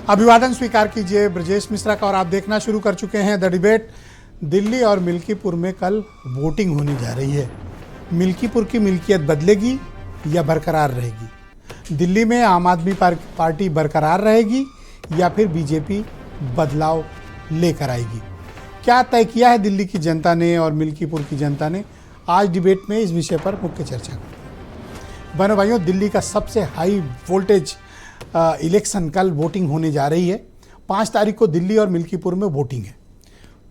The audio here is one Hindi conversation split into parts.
अभिवादन स्वीकार कीजिए ब्रजेश मिश्रा का। और आप देखना शुरू कर चुके हैं द डिबेट। दिल्ली और मिल्कीपुर में कल वोटिंग होने जा रही है। मिल्कीपुर की मिल्कियत बदलेगी या बरकरार रहेगी? दिल्ली में आम आदमी पार्टी बरकरार रहेगी या फिर बीजेपी बदलाव लेकर आएगी? क्या तय किया है दिल्ली की जनता ने और मिल्कीपुर की जनता ने? आज डिबेट में इस विषय पर मुख्य चर्चा करते हैं। बहनों भाइयों, दिल्ली का सबसे हाई वोल्टेज इलेक्शन कल वोटिंग होने जा रही है। 5 तारीख को दिल्ली और मिल्कीपुर में वोटिंग है।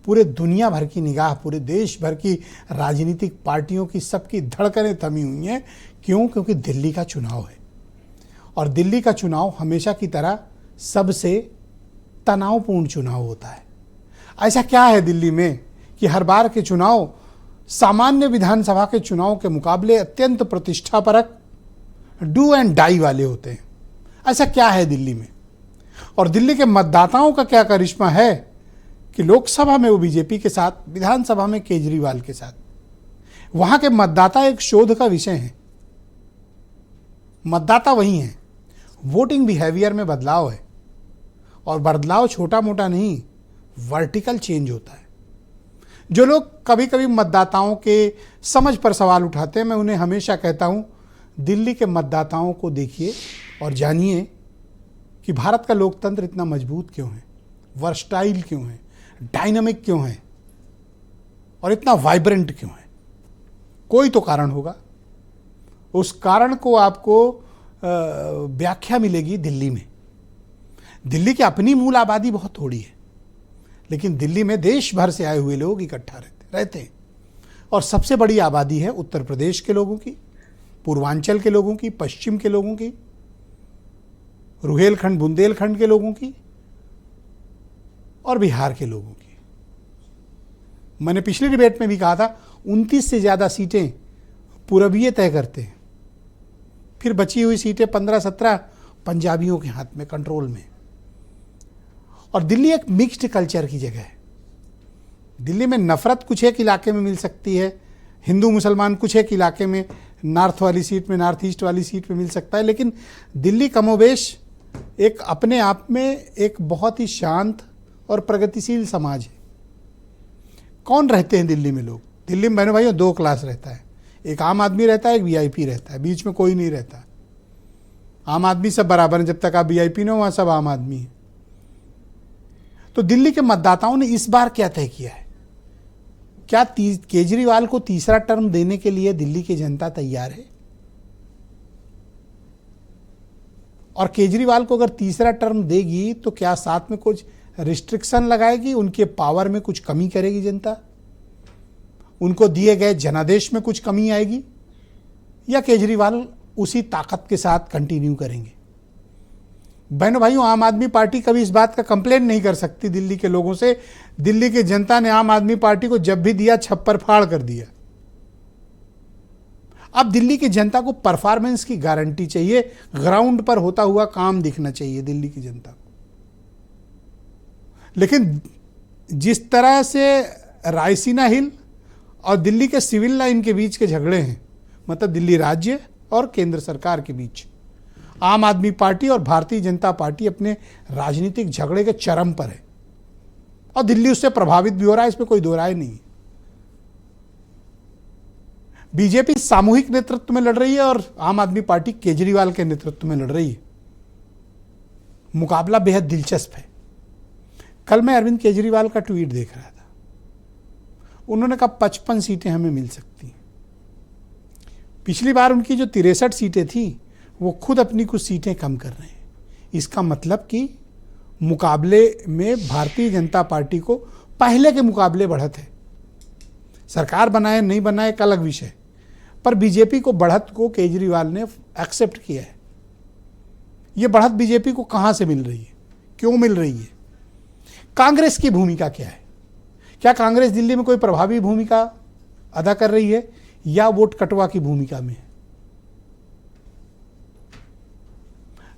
पूरे दुनिया भर की निगाह, पूरे देश भर की राजनीतिक पार्टियों की सबकी धड़कनें थमी हुई हैं। क्यों? क्योंकि दिल्ली का चुनाव है और दिल्ली का चुनाव हमेशा की तरह सबसे तनावपूर्ण चुनाव होता है। ऐसा क्या है दिल्ली में कि हर बार के चुनाव सामान्य विधानसभा के चुनाव के मुकाबले अत्यंत प्रतिष्ठापरक, डू एंड डाई वाले होते हैं? ऐसा क्या है दिल्ली में? और दिल्ली के मतदाताओं का क्या करिश्मा है कि लोकसभा में वो बीजेपी के साथ, विधानसभा में केजरीवाल के साथ? वहां के मतदाता एक शोध का विषय है। मतदाता वही हैं। वोटिंग बिहेवियर में बदलाव है और बदलाव छोटा मोटा नहीं, वर्टिकल चेंज होता है। जो लोग कभी कभी मतदाताओं के समझ पर सवाल उठाते हैं, मैं उन्हें हमेशा कहता हूं, दिल्ली के मतदाताओं को देखिए और जानिए कि भारत का लोकतंत्र इतना मजबूत क्यों है, वर्सटाइल क्यों है, डायनामिक क्यों है और इतना वाइब्रेंट क्यों है। कोई तो कारण होगा। उस कारण को आपको व्याख्या मिलेगी दिल्ली में। दिल्ली की अपनी मूल आबादी बहुत थोड़ी है, लेकिन दिल्ली में देश भर से आए हुए लोग इकट्ठा रहते हैं। और सबसे बड़ी आबादी है उत्तर प्रदेश के लोगों की, पूर्वांचल के लोगों की, पश्चिम के लोगों की, रुहेलखंड बुंदेलखंड के लोगों की और बिहार के लोगों की। मैंने पिछली डिबेट में भी कहा था 29 से ज़्यादा सीटें पूरबीय तय करते हैं, फिर बची हुई सीटें 15-17 पंजाबियों के हाथ में, कंट्रोल में। और दिल्ली एक मिक्स्ड कल्चर की जगह है। दिल्ली में नफरत कुछ एक इलाके में मिल सकती है, हिंदू मुसलमान कुछ एक इलाके में, नॉर्थ वाली सीट में, नॉर्थ ईस्ट वाली सीट में मिल सकता है, लेकिन दिल्ली कमोबेश एक अपने आप में एक बहुत ही शांत और प्रगतिशील समाज है। कौन रहते हैं दिल्ली में लोग? दिल्ली में बहनों भाइयों 2 क्लास रहता है। एक आम आदमी रहता है, एक वीआईपी रहता है, बीच में कोई नहीं रहता। आम आदमी सब बराबर है, जब तक आप वीआईपी न हो वहाँ सब आम आदमी है। तो दिल्ली के मतदाताओं ने इस बार क्या तय किया है? क्या केजरीवाल को तीसरा टर्म देने के लिए दिल्ली की जनता तैयार है? और केजरीवाल को अगर तीसरा टर्म देगी तो क्या साथ में कुछ रिस्ट्रिक्शन लगाएगी? उनके पावर में कुछ कमी करेगी जनता? उनको दिए गए जनादेश में कुछ कमी आएगी? या केजरीवाल उसी ताकत के साथ कंटिन्यू करेंगे? बहनों भाइयों, आम आदमी पार्टी कभी इस बात का कंप्लेन नहीं कर सकती दिल्ली के लोगों से। दिल्ली की जनता ने आम आदमी पार्टी को जब भी दिया छप्पर फाड़ कर दिया। अब दिल्ली की जनता को परफॉर्मेंस की गारंटी चाहिए, ग्राउंड पर होता हुआ काम दिखना चाहिए दिल्ली की जनता को। लेकिन जिस तरह से रायसीना हिल और दिल्ली के सिविल लाइन के बीच के झगड़े हैं, मतलब दिल्ली राज्य और केंद्र सरकार के बीच, आम आदमी पार्टी और भारतीय जनता पार्टी अपने राजनीतिक झगड़े के चरम पर है और दिल्ली उससे प्रभावित भी हो रहा है, इसमें कोई दो राय नहीं। बीजेपी सामूहिक नेतृत्व में लड़ रही है और आम आदमी पार्टी केजरीवाल के नेतृत्व में लड़ रही है। मुकाबला बेहद दिलचस्प है। कल मैं अरविंद केजरीवाल का ट्वीट देख रहा था। उन्होंने कहा 55 सीटें हमें मिल सकती हैं। पिछली बार उनकी जो 63 सीटें थी वो खुद अपनी कुछ सीटें कम कर रहे हैं। इसका मतलब कि मुकाबले में भारतीय जनता पार्टी को पहले के मुकाबले बढ़त है। सरकार बनाए नहीं बनाए एक अलग विषय, पर बीजेपी को बढ़त को केजरीवाल ने एक्सेप्ट किया है। ये बढ़त बीजेपी को कहां से मिल रही है, क्यों मिल रही है? कांग्रेस की भूमिका क्या है? क्या कांग्रेस दिल्ली में कोई प्रभावी भूमिका अदा कर रही है या वोट कटवा की भूमिका में है?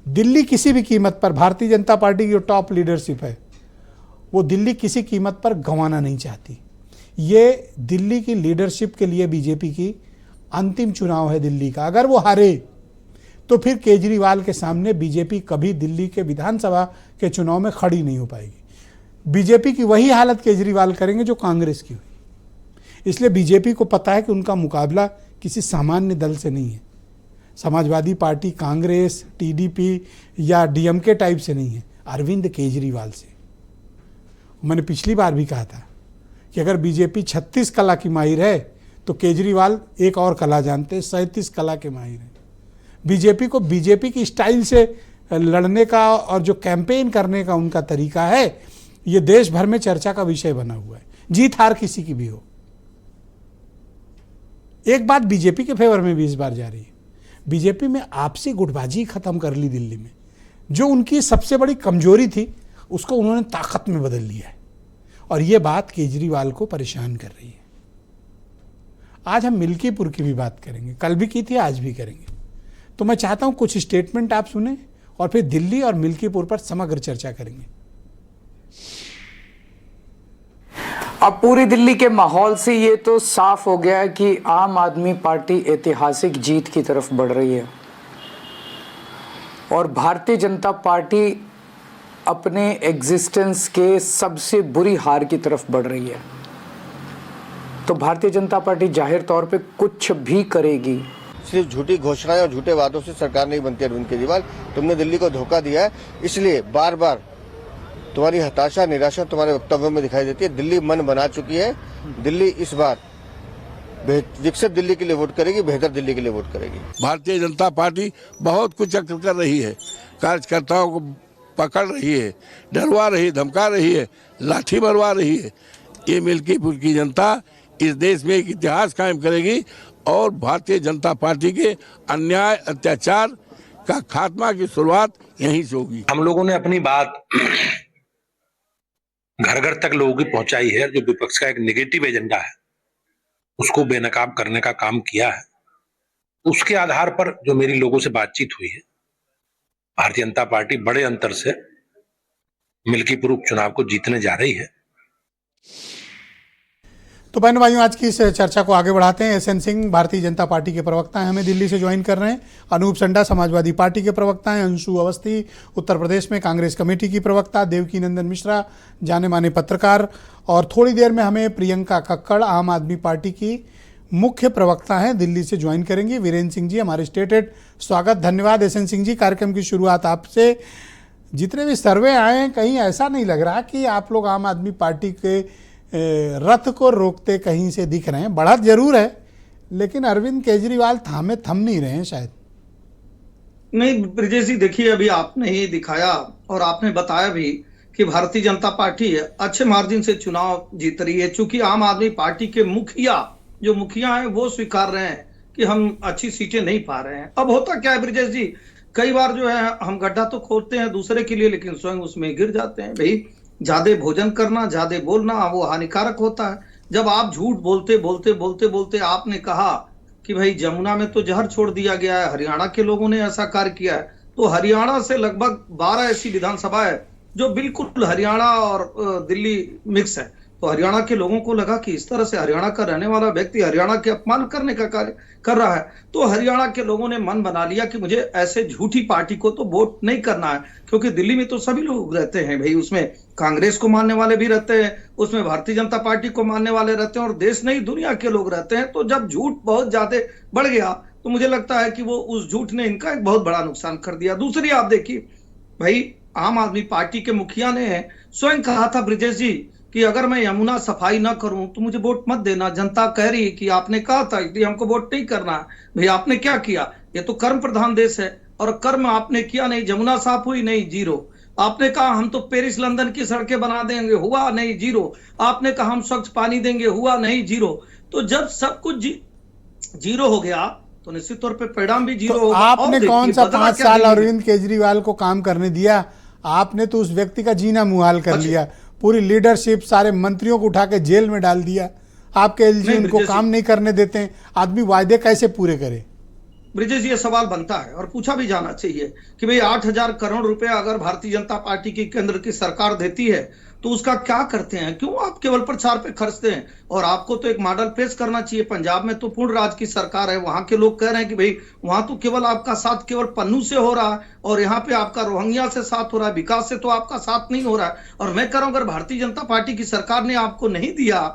दिल्ली किसी भी कीमत पर, भारतीय जनता पार्टी की जो टॉप लीडरशिप है वो दिल्ली किसी कीमत पर गंवाना नहीं चाहती। ये दिल्ली की लीडरशिप के लिए बीजेपी की अंतिम चुनाव है दिल्ली का। अगर वो हारे तो फिर केजरीवाल के सामने बीजेपी कभी दिल्ली के विधानसभा के चुनाव में खड़ी नहीं हो पाएगी। बीजेपी की वही हालत केजरीवाल करेंगे जो कांग्रेस की हुई। इसलिए बीजेपी को पता है कि उनका मुकाबला किसी सामान्य दल से नहीं है, समाजवादी पार्टी, कांग्रेस, टीडीपी या डीएमके टाइप से नहीं है, अरविंद केजरीवाल से। मैंने पिछली बार भी कहा था कि अगर बीजेपी 36 कला की माहिर है तो केजरीवाल एक और कला जानते हैं, 37 कला के माहिर हैं। बीजेपी को बीजेपी की स्टाइल से लड़ने का और जो कैंपेन करने का उनका तरीका है, ये देश भर में चर्चा का विषय बना हुआ है, जीत हार किसी की भी हो। एक बात बीजेपी के फेवर में भी इस बार जा रही है, बीजेपी में आपसी गुटबाजी खत्म कर ली दिल्ली में। जो उनकी सबसे बड़ी कमजोरी थी उसको उन्होंने ताकत में बदल लिया है, और ये बात केजरीवाल को परेशान कर रही है। आज हम मिल्कीपुर की भी बात करेंगे, कल भी की थी, आज भी करेंगे। तो मैं चाहता हूं कुछ स्टेटमेंट आप सुने और फिर दिल्ली और मिल्कीपुर पर समग्र चर्चा करेंगे। अब पूरी दिल्ली के माहौल से ये तो साफ हो गया है कि आम आदमी पार्टी ऐतिहासिक जीत की तरफ बढ़ रही है और भारतीय जनता पार्टी अपने एग्जिस्टेंस के सबसे बुरी हार की तरफ बढ़ रही है। तो भारतीय जनता पार्टी जाहिर तौर पे कुछ भी करेगी। सिर्फ झूठी घोषणाएं और झूठे वादों से सरकार नहीं बनती। अरविंद केजरीवाल, तुमने दिल्ली को धोखा दिया है, इसलिए बार बार तुम्हारी हताशा, निराशा तुम्हारे वक्तव्यों में दिखाई देती है। दिल्ली मन बना चुकी है। दिल्ली इस बार विकसित दिल्ली के लिए वोट करेगी, बेहतर दिल्ली के लिए वोट करेगी। भारतीय जनता पार्टी बहुत कुछ कर रही है, कार्यकर्ताओं को पकड़ रही है, डरवा रही है, धमका रही है, लाठी मरवा रही है। ये मिल्कीपुर की जनता इस देश में एक इतिहास कायम करेगी और भारतीय जनता पार्टी के अन्याय अत्याचार का खात्मा की शुरुआत यहीं से होगी। हम लोगों ने अपनी बात घर घर तक लोगों की पहुंचाई है। जो विपक्ष का एक नेगेटिव एजेंडा है उसको बेनकाब करने का काम किया है। उसके आधार पर जो मेरी लोगों से बातचीत हुई है, भारतीय जनता पार्टी बड़े अंतर से मिल्कीपुर उपचुनाव को जीतने जा रही है। तो बहनों भाइयों, आज की इस चर्चा को आगे बढ़ाते हैं। एसएन सिंह भारतीय जनता पार्टी के प्रवक्ता हैं, हमें दिल्ली से ज्वाइन कर रहे हैं। अनूप संडा समाजवादी पार्टी के प्रवक्ता हैं। अंशु अवस्थी उत्तर प्रदेश में कांग्रेस कमेटी की प्रवक्ता। देवकी नंदन मिश्रा जाने माने पत्रकार। और थोड़ी देर में हमें प्रियंका कक्कड़ आम आदमी पार्टी की मुख्य प्रवक्ता हैं, दिल्ली से ज्वाइन करेंगी। वीरेंद्र सिंह जी हमारे स्टेट हेड, स्वागत, धन्यवाद। एसएन सिंह जी, कार्यक्रम की शुरुआत आपसे। जितने भी सर्वे आए हैं, कहीं ऐसा नहीं लग रहा कि आप लोग आम आदमी पार्टी के रथ को रोकते कहीं से दिख रहे हैं। बढ़त जरूर है, लेकिन अरविंद केजरीवाल थम नहीं रहे हैं शायद। नहीं ब्रिजेश जी, देखिए अभी आपने ही दिखाया और आपने बताया भी कि भारतीय जनता पार्टी अच्छे मार्जिन से चुनाव जीत रही है। चूंकि आम आदमी पार्टी के मुखिया हैं वो स्वीकार रहे हैं कि हम अच्छी सीटें नहीं पा रहे हैं। अब होता क्या है ब्रिजेश जी, कई बार जो है हम गड्ढा तो खोदते हैं दूसरे के लिए, लेकिन स्वयं उसमें गिर जाते हैं। भाई ज्यादा भोजन करना, ज्यादा बोलना वो हानिकारक होता है। जब आप झूठ बोलते आपने कहा कि भाई जमुना में तो जहर छोड़ दिया गया है, हरियाणा के लोगों ने ऐसा कार्य किया है, तो हरियाणा से लगभग 12 ऐसी विधानसभा है जो बिल्कुल हरियाणा और दिल्ली मिक्स है। तो हरियाणा के लोगों को लगा कि इस तरह से हरियाणा का रहने वाला व्यक्ति हरियाणा के अपमान करने का कार्य कर रहा है। तो हरियाणा के लोगों ने मन बना लिया कि मुझे ऐसे झूठी पार्टी को तो वोट नहीं करना है, क्योंकि दिल्ली में तो सभी लोग रहते हैं भाई, उसमें कांग्रेस को मानने वाले भी रहते हैं, उसमें भारतीय जनता पार्टी को मानने वाले रहते हैं, और देश नहीं दुनिया के लोग रहते हैं। तो जब झूठ बहुत ज्यादा बढ़ गया तो मुझे लगता है कि वो उस झूठ ने इनका एक बहुत बड़ा नुकसान कर दिया। दूसरी आप देखिए भाई, आम आदमी पार्टी के मुखिया ने स्वयं कहा था ब्रिजेश जी कि अगर मैं यमुना सफाई ना करूं तो मुझे वोट मत देना। जनता कह रही है कि आपने कहा था कि हमको वोट नहीं करना है। भाई आपने क्या किया? ये तो कर्म प्रधान देश है और कर्म आपने किया नहीं। जमुना साफ हुई नहीं, जीरो। आपने कहा हम तो पेरिस लंदन की सड़कें बना देंगे, हुआ नहीं, जीरो। आपने कहा हम स्वच्छ पानी देंगे, हुआ नहीं, जीरो। तो जब सब कुछ जीरो हो गया तो निश्चित तौर पे परिणाम भी जीरो होगा। आपने कौन सा 5 साल अरविंद केजरीवाल को काम करने दिया? आपने तो उस व्यक्ति का जीना मुहाल कर लिया। पूरी लीडरशिप, सारे मंत्रियों को उठा के जेल में डाल दिया। आपके एलजी उनको काम नहीं करने देते हैं। आदमी वायदे कैसे पूरे करे? ब्रिजेश ये सवाल बनता है और पूछा भी जाना चाहिए कि भाई 8,000 करोड़ रुपए अगर भारतीय जनता पार्टी की केंद्र की सरकार देती है तो उसका क्या करते हैं, क्यों आप केवल प्रचार पे खर्चते हैं? और आपको तो एक मॉडल पेश करना चाहिए। पंजाब में तो पूर्ण राज की सरकार है, वहां के लोग कह रहे हैं कि भाई वहां तो केवल आपका साथ केवल पन्नू से हो रहा है और यहाँ पे आपका रोहिंग्या से साथ हो रहा है, विकास से तो आपका साथ नहीं हो रहा है। और मैं कह रहा हूं अगर भारतीय जनता पार्टी की सरकार ने आपको नहीं दिया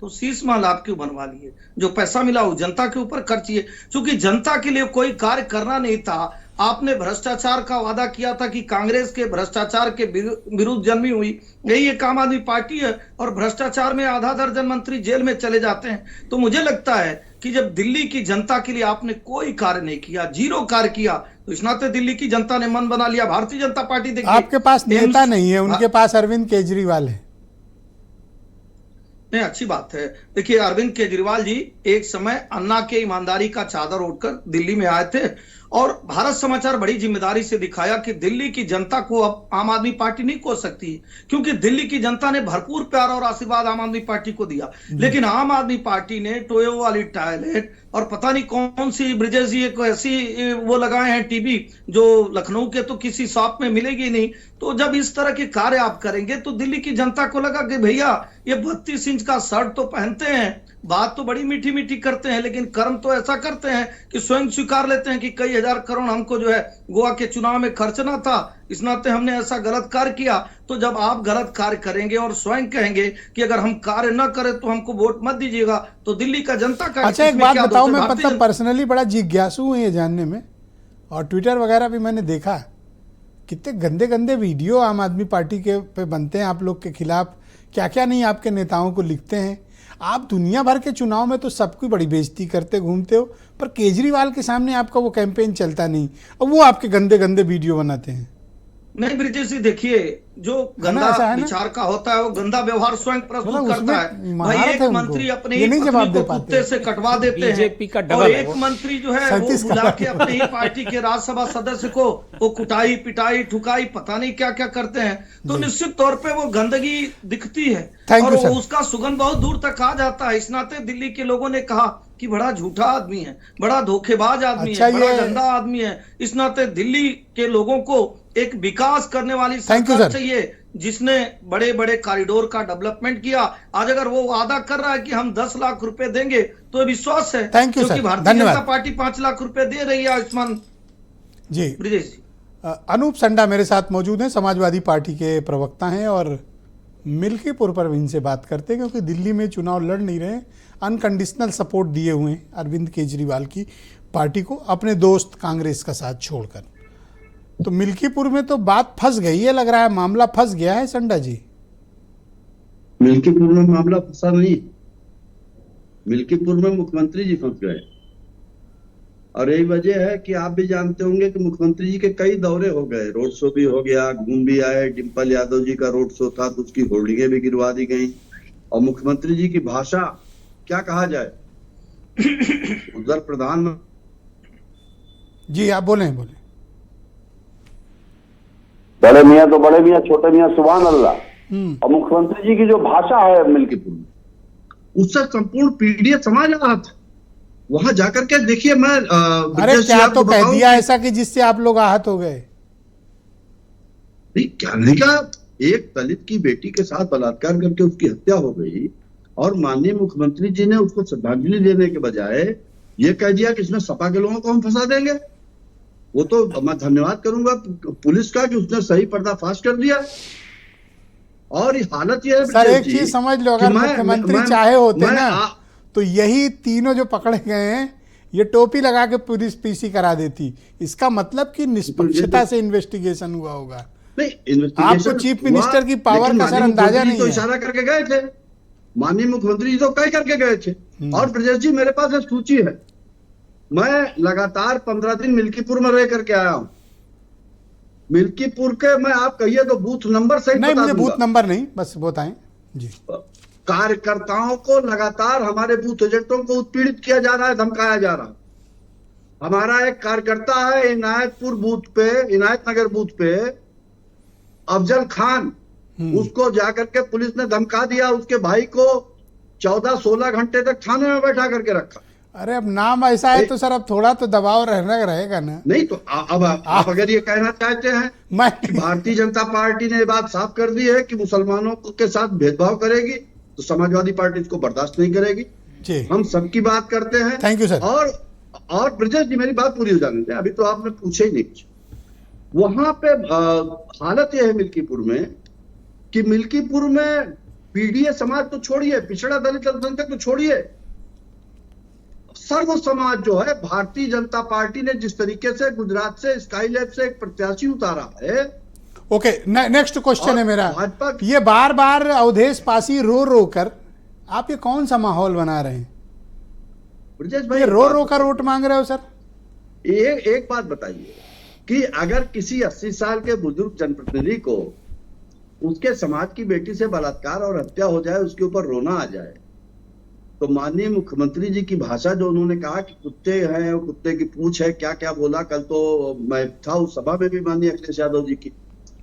तो शीश महल आप क्यों बनवा लिए? जो पैसा मिला वो जनता के ऊपर खर्चिए, क्योंकि जनता के लिए कोई कार्य करना नहीं था। आपने भ्रष्टाचार का वादा किया था कि कांग्रेस के भ्रष्टाचार के विरुद्ध जन्मी हुई यही एक आम आदमी पार्टी है और भ्रष्टाचार में आधा दर्जन मंत्री जेल में चले जाते हैं। तो मुझे लगता है कि जब दिल्ली की जनता के लिए आपने कोई कार्य नहीं किया, जीरो कार्य किया, तो इस नाते दिल्ली की जनता ने मन बना लिया भारतीय जनता पार्टी। देखिए आपके पास नेता नहीं है, उनके पास अरविंद केजरीवाल है। नहीं, अच्छी बात है। देखिए अरविंद केजरीवाल जी एक समय अन्ना के ईमानदारी का चादर ओढ़कर दिल्ली में आए थे और भारत समाचार बड़ी जिम्मेदारी से दिखाया कि दिल्ली की जनता को अब आम आदमी पार्टी नहीं खो सकती, क्योंकि दिल्ली की जनता ने भरपूर प्यार और आशीर्वाद आम आदमी पार्टी को दिया। लेकिन आम आदमी पार्टी ने टोयो वाली टॉयलेट और पता नहीं कौन सी ब्रिजेश जी एक ऐसी वो लगाए हैं टीवी जो लखनऊ के तो किसी शॉप में मिलेगी नहीं। तो जब इस तरह के कार्य आप करेंगे तो दिल्ली की जनता को लगा कि भैया ये 32 इंच का शर्ट तो पहनते हैं, बात तो बड़ी मीठी मीठी करते हैं, लेकिन कर्म तो ऐसा करते हैं कि स्वयं स्वीकार लेते हैं कि कई हजार करोड़ हमको जो है गोवा के चुनाव में खर्चना था, इस नाते हमने ऐसा गलत कार्य किया। तो जब आप गलत कार्य करेंगे और स्वयं कहेंगे कि अगर हम कार्य न करें तो हमको वोट मत दीजिएगा, तो दिल्ली का जनता का अच्छा एक बात बताओ, मैं मतलब पर्सनली बड़ा जिज्ञासु हूँ ये जानने में, और ट्विटर वगैरह भी मैंने देखा कितने गंदे गंदे वीडियो आम आदमी पार्टी के पे बनते हैं आप लोग के खिलाफ, क्या क्या नहीं आपके नेताओं को लिखते हैं। आप दुनिया भर के चुनाव में तो सबकी बड़ी बेइज्जती करते घूमते हो, पर केजरीवाल के सामने आपका वो कैंपेन चलता नहीं और वो आपके गंदे गंदे वीडियो बनाते हैं। नहीं ब्रिजेश जी, देखिए जो गंदा विचार का होता है वो गंदा व्यवहार स्वयं प्रस्तुत करता है। भाई एक मंत्री अपने ही पत्नी को कुत्ते से कटवा देते हैं और एक मंत्री जो है वो बुला के अपने ही पार्टी के राज्यसभा सदस्य को वो कुटाई पिटाई ठुकाई पता नहीं क्या क्या करते हैं। तो निश्चित तौर पे वो गंदगी दिखती है और उसका सुगंध बहुत दूर तक आ जाता है। इस नाते दिल्ली के लोगों ने कहा कि बड़ा झूठा आदमी है, बड़ा धोखेबाज आदमी है, बड़ा गंदा आदमी है। इस नाते दिल्ली के लोगों को एक विकास करने वाली सरकार चाहिए जिसने बड़े बड़े कॉरिडोर का डेवलपमेंट किया। आज अगर वो वादा कर रहा है कि हम 10 लाख रुपए देंगे तो विश्वास है, क्योंकि भारतीय जनता पार्टी 5 लाख रुपए दे रही है आयुष्मान जी। ब्रिजेश जी, अनूप संडा मेरे साथ मौजूद हैं, समाजवादी पार्टी के प्रवक्ता हैं और मिल्कीपुर पर इनसे बात करते हैं क्योंकि दिल्ली में चुनाव लड़ नहीं रहे, अनकंडीशनल सपोर्ट दिए हुए हैं अरविंद केजरीवाल की पार्टी को अपने दोस्त कांग्रेस का साथ छोड़कर। तो मिल्कीपुर में तो बात फंस गई है, लग रहा है मामला फंस गया है संडा जी। मिल्कीपुर में मामला फंसा नहीं, मिल्कीपुर में मुख्यमंत्री जी फंस गए और यही वजह है कि आप भी जानते होंगे कि मुख्यमंत्री जी के कई दौरे हो गए, रोड शो भी हो गया, घूम भी आए, डिम्पल यादव जी का रोड शो था तो उसकी होर्डिंगें भी गिरवा दी गई। और मुख्यमंत्री जी की भाषा क्या कहा जाए, उधर प्रधान जी आप बोले बोले। बड़े मियाँ तो बड़े मियाँ, छोटे मियाँ सुभान अल्लाह। और मुख्यमंत्री जी की जो भाषा है मिल्कीपुर में, उससे संपूर्ण पीढ़ी समाज रहा था। वहां जाकर के देखिए, मैं अरे क्या तो कह दिया ऐसा कि जिससे आप लोग आहत हो गए? नहीं, क्या नहीं कहा, एक दलित की बेटी के साथ बलात्कार करके उसकी हत्या हो गई और माननीय मुख्यमंत्री जी ने उसको श्रद्धांजलि देने के बजाय ये कह दिया कि इसमें सपा के लोगों को हम फंसा देंगे। वो तो मैं धन्यवाद करूंगा पुलिस का कि उसने सही पर्दाफाश कर दिया। और हालत ये है सर, एक चीज समझ लो, अगर मुख्यमंत्री चाहे होते ना तो यही तीनों जो पकड़े गए हैं ये टोपी लगा के पुलिस पीसी करा देती। इसका मतलब कि निष्पक्षता से इन्वेस्टिगेशन हुआ होगा। नहीं, आपको चीफ मिनिस्टर की पावर का सर अंदाजा नहीं तो है। इशारा करके गए थे, माननीय मुख्यमंत्री जी तो कई करके गए थे। और ब्रजेश जी मेरे पास एक सूची है, मैं लगातार 15 दिन मिल्कीपुर में रह करके आया हूं। मिल्कीपुर के मैं आप कहिए तो बूथ नंबर सही नहीं, मुझे बूथ नंबर नहीं, बस बताएं जी। कार्यकर्ताओं को लगातार हमारे बूथ एजेंटों को उत्पीड़ित किया जा रहा है, धमकाया जा रहा है। हमारा एक कार्यकर्ता है इनायतपुर बूथ पे, इनायत नगर बूथ पे, अफजल खान, उसको जाकर के पुलिस ने धमका दिया। उसके भाई को 14-16 घंटे तक थाने में बैठा करके रखा। अरे अब नाम ऐसा है तो सर अब थोड़ा तो दबाव रहना रहेगा ना। नहीं तो अब आप अगर ये कहना चाहते हैं मैं कि भारतीय जनता पार्टी ने ये बात साफ कर दी है कि मुसलमानों के साथ भेदभाव करेगी, तो समाजवादी पार्टी इसको बर्दाश्त नहीं करेगी। जी हम सबकी बात करते हैं। Thank you sir. और ब्रजेश जी मेरी बात पूरी हो जाने दें, अभी तो आपने पूछे ही नहीं कुछ। वहां पे हालत यह है मिल्कीपुर में कि मिल्कीपुर में पीडीए समाज तो छोड़िए, पिछड़ा दलित अल्पसंख्यक तो छोड़िए, सर्व समाज जो है, भारतीय जनता पार्टी ने जिस तरीके से गुजरात से स्काईलैब से एक प्रत्याशी उतारा है। ओके नेक्स्ट क्वेश्चन है मेरा, भाजपा ये बार बार अवधेश पासी रो रो कर आप ये कौन सा माहौल बना रहे हैं? ब्रजेश भाई ये रो कर वोट मांग रहे हो सर? एक बात बताइए कि अगर किसी 80 साल के बुजुर्ग जनप्रतिनिधि को उसके समाज की बेटी से बलात्कार और हत्या हो जाए, उसके ऊपर रोना आ जाए, तो माननीय मुख्यमंत्री जी की भाषा जो उन्होंने कहा कि कुत्ते हैं, कुत्ते की पूंछ है, क्या क्या बोला। कल तो मैं था उस सभा में भी माननीय अखिलेश यादव जी की,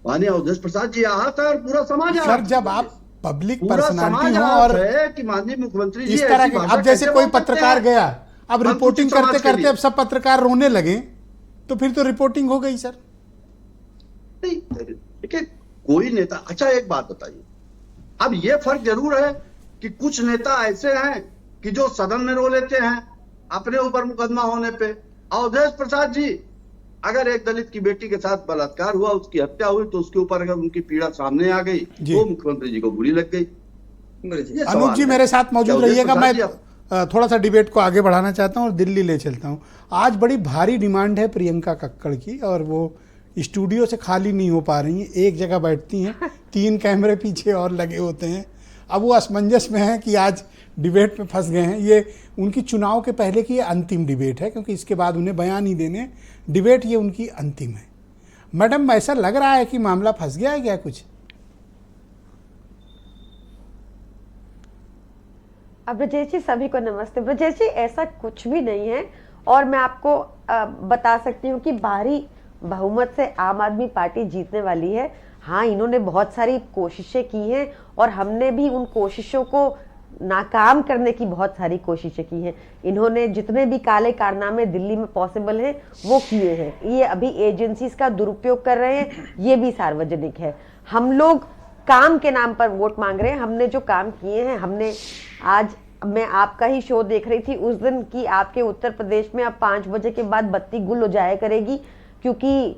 माननीय अवधेश प्रसाद जी आया था और पूरा समाज सर जब आप पब्लिक पर्सनालिटी हो और और है कि माननीय मुख्यमंत्री जी इस तरह के, अब जैसे कोई पत्रकार गया, अब हम रिपोर्टिंग कुछ समाज करते के करते लिए। अब सब पत्रकार रोने लगे, तो फिर तो रिपोर्टिंग हो गई सर। नहीं देखिए कोई नेता, अच्छा एक बात बताइए, अब ये फर्क जरूर है कि कुछ नेता ऐसे हैं कि जो सदन में रो लेते हैं अपने ऊपर मुकदमा होने पे। अवधेश प्रसाद जी, अगर एक दलित की बेटी के साथ बलात्कार हुआ, उसकी हत्या हुई, तो उसके ऊपर अगर उनकी पीड़ा सामने आ गई तो मुख्यमंत्री जी को बुरी लग गई। ये अनूप सवाल जी है। मेरे साथ मौजूद अवधेश रहिएगा, प्रसाद मैं जी, थोड़ा सा डिबेट को आगे बढ़ाना चाहता हूँ और दिल्ली ले चलता हूँ। आज बड़ी भारी डिमांड है प्रियंका कक्कड़ की और वो स्टूडियो से खाली नहीं हो पा रही हैं, एक जगह बैठती हैं, 3 कैमरे पीछे और लगे होते हैं। अब वो असमंजस में है कि आज डिबेट में फंस गए हैं। ये उनकी चुनाव के पहले की ये अंतिम डिबेट है, क्योंकि इसके बाद उन्हें बयान नहीं देने, डिबेट ये उनकी अंतिम है। मैडम ऐसा लग रहा है कि मामला फंस गया है क्या कुछ? ब्रजेश जी सभी को नमस्ते। ब्रजेश जी ऐसा कुछ भी नहीं है और मैं आपको बता सकती हूँ कि भारी बहुमत से आम आदमी पार्टी जीतने वाली है। हाँ, इन्होंने बहुत सारी कोशिशें की हैं और हमने भी उन कोशिशों को नाकाम करने की बहुत सारी कोशिशें की हैं। इन्होंने जितने भी काले कारनामे दिल्ली में पॉसिबल हैं वो किए हैं। ये अभी एजेंसीज का दुरुपयोग कर रहे हैं, ये भी सार्वजनिक है। हम लोग काम के नाम पर वोट मांग रहे हैं। हमने जो काम किए हैं, हमने आज मैं आपका ही शो देख रही थी उस दिन कि आपके उत्तर प्रदेश में अब 5 बजे के बाद बत्ती गुल हो जाया करेगी, क्योंकि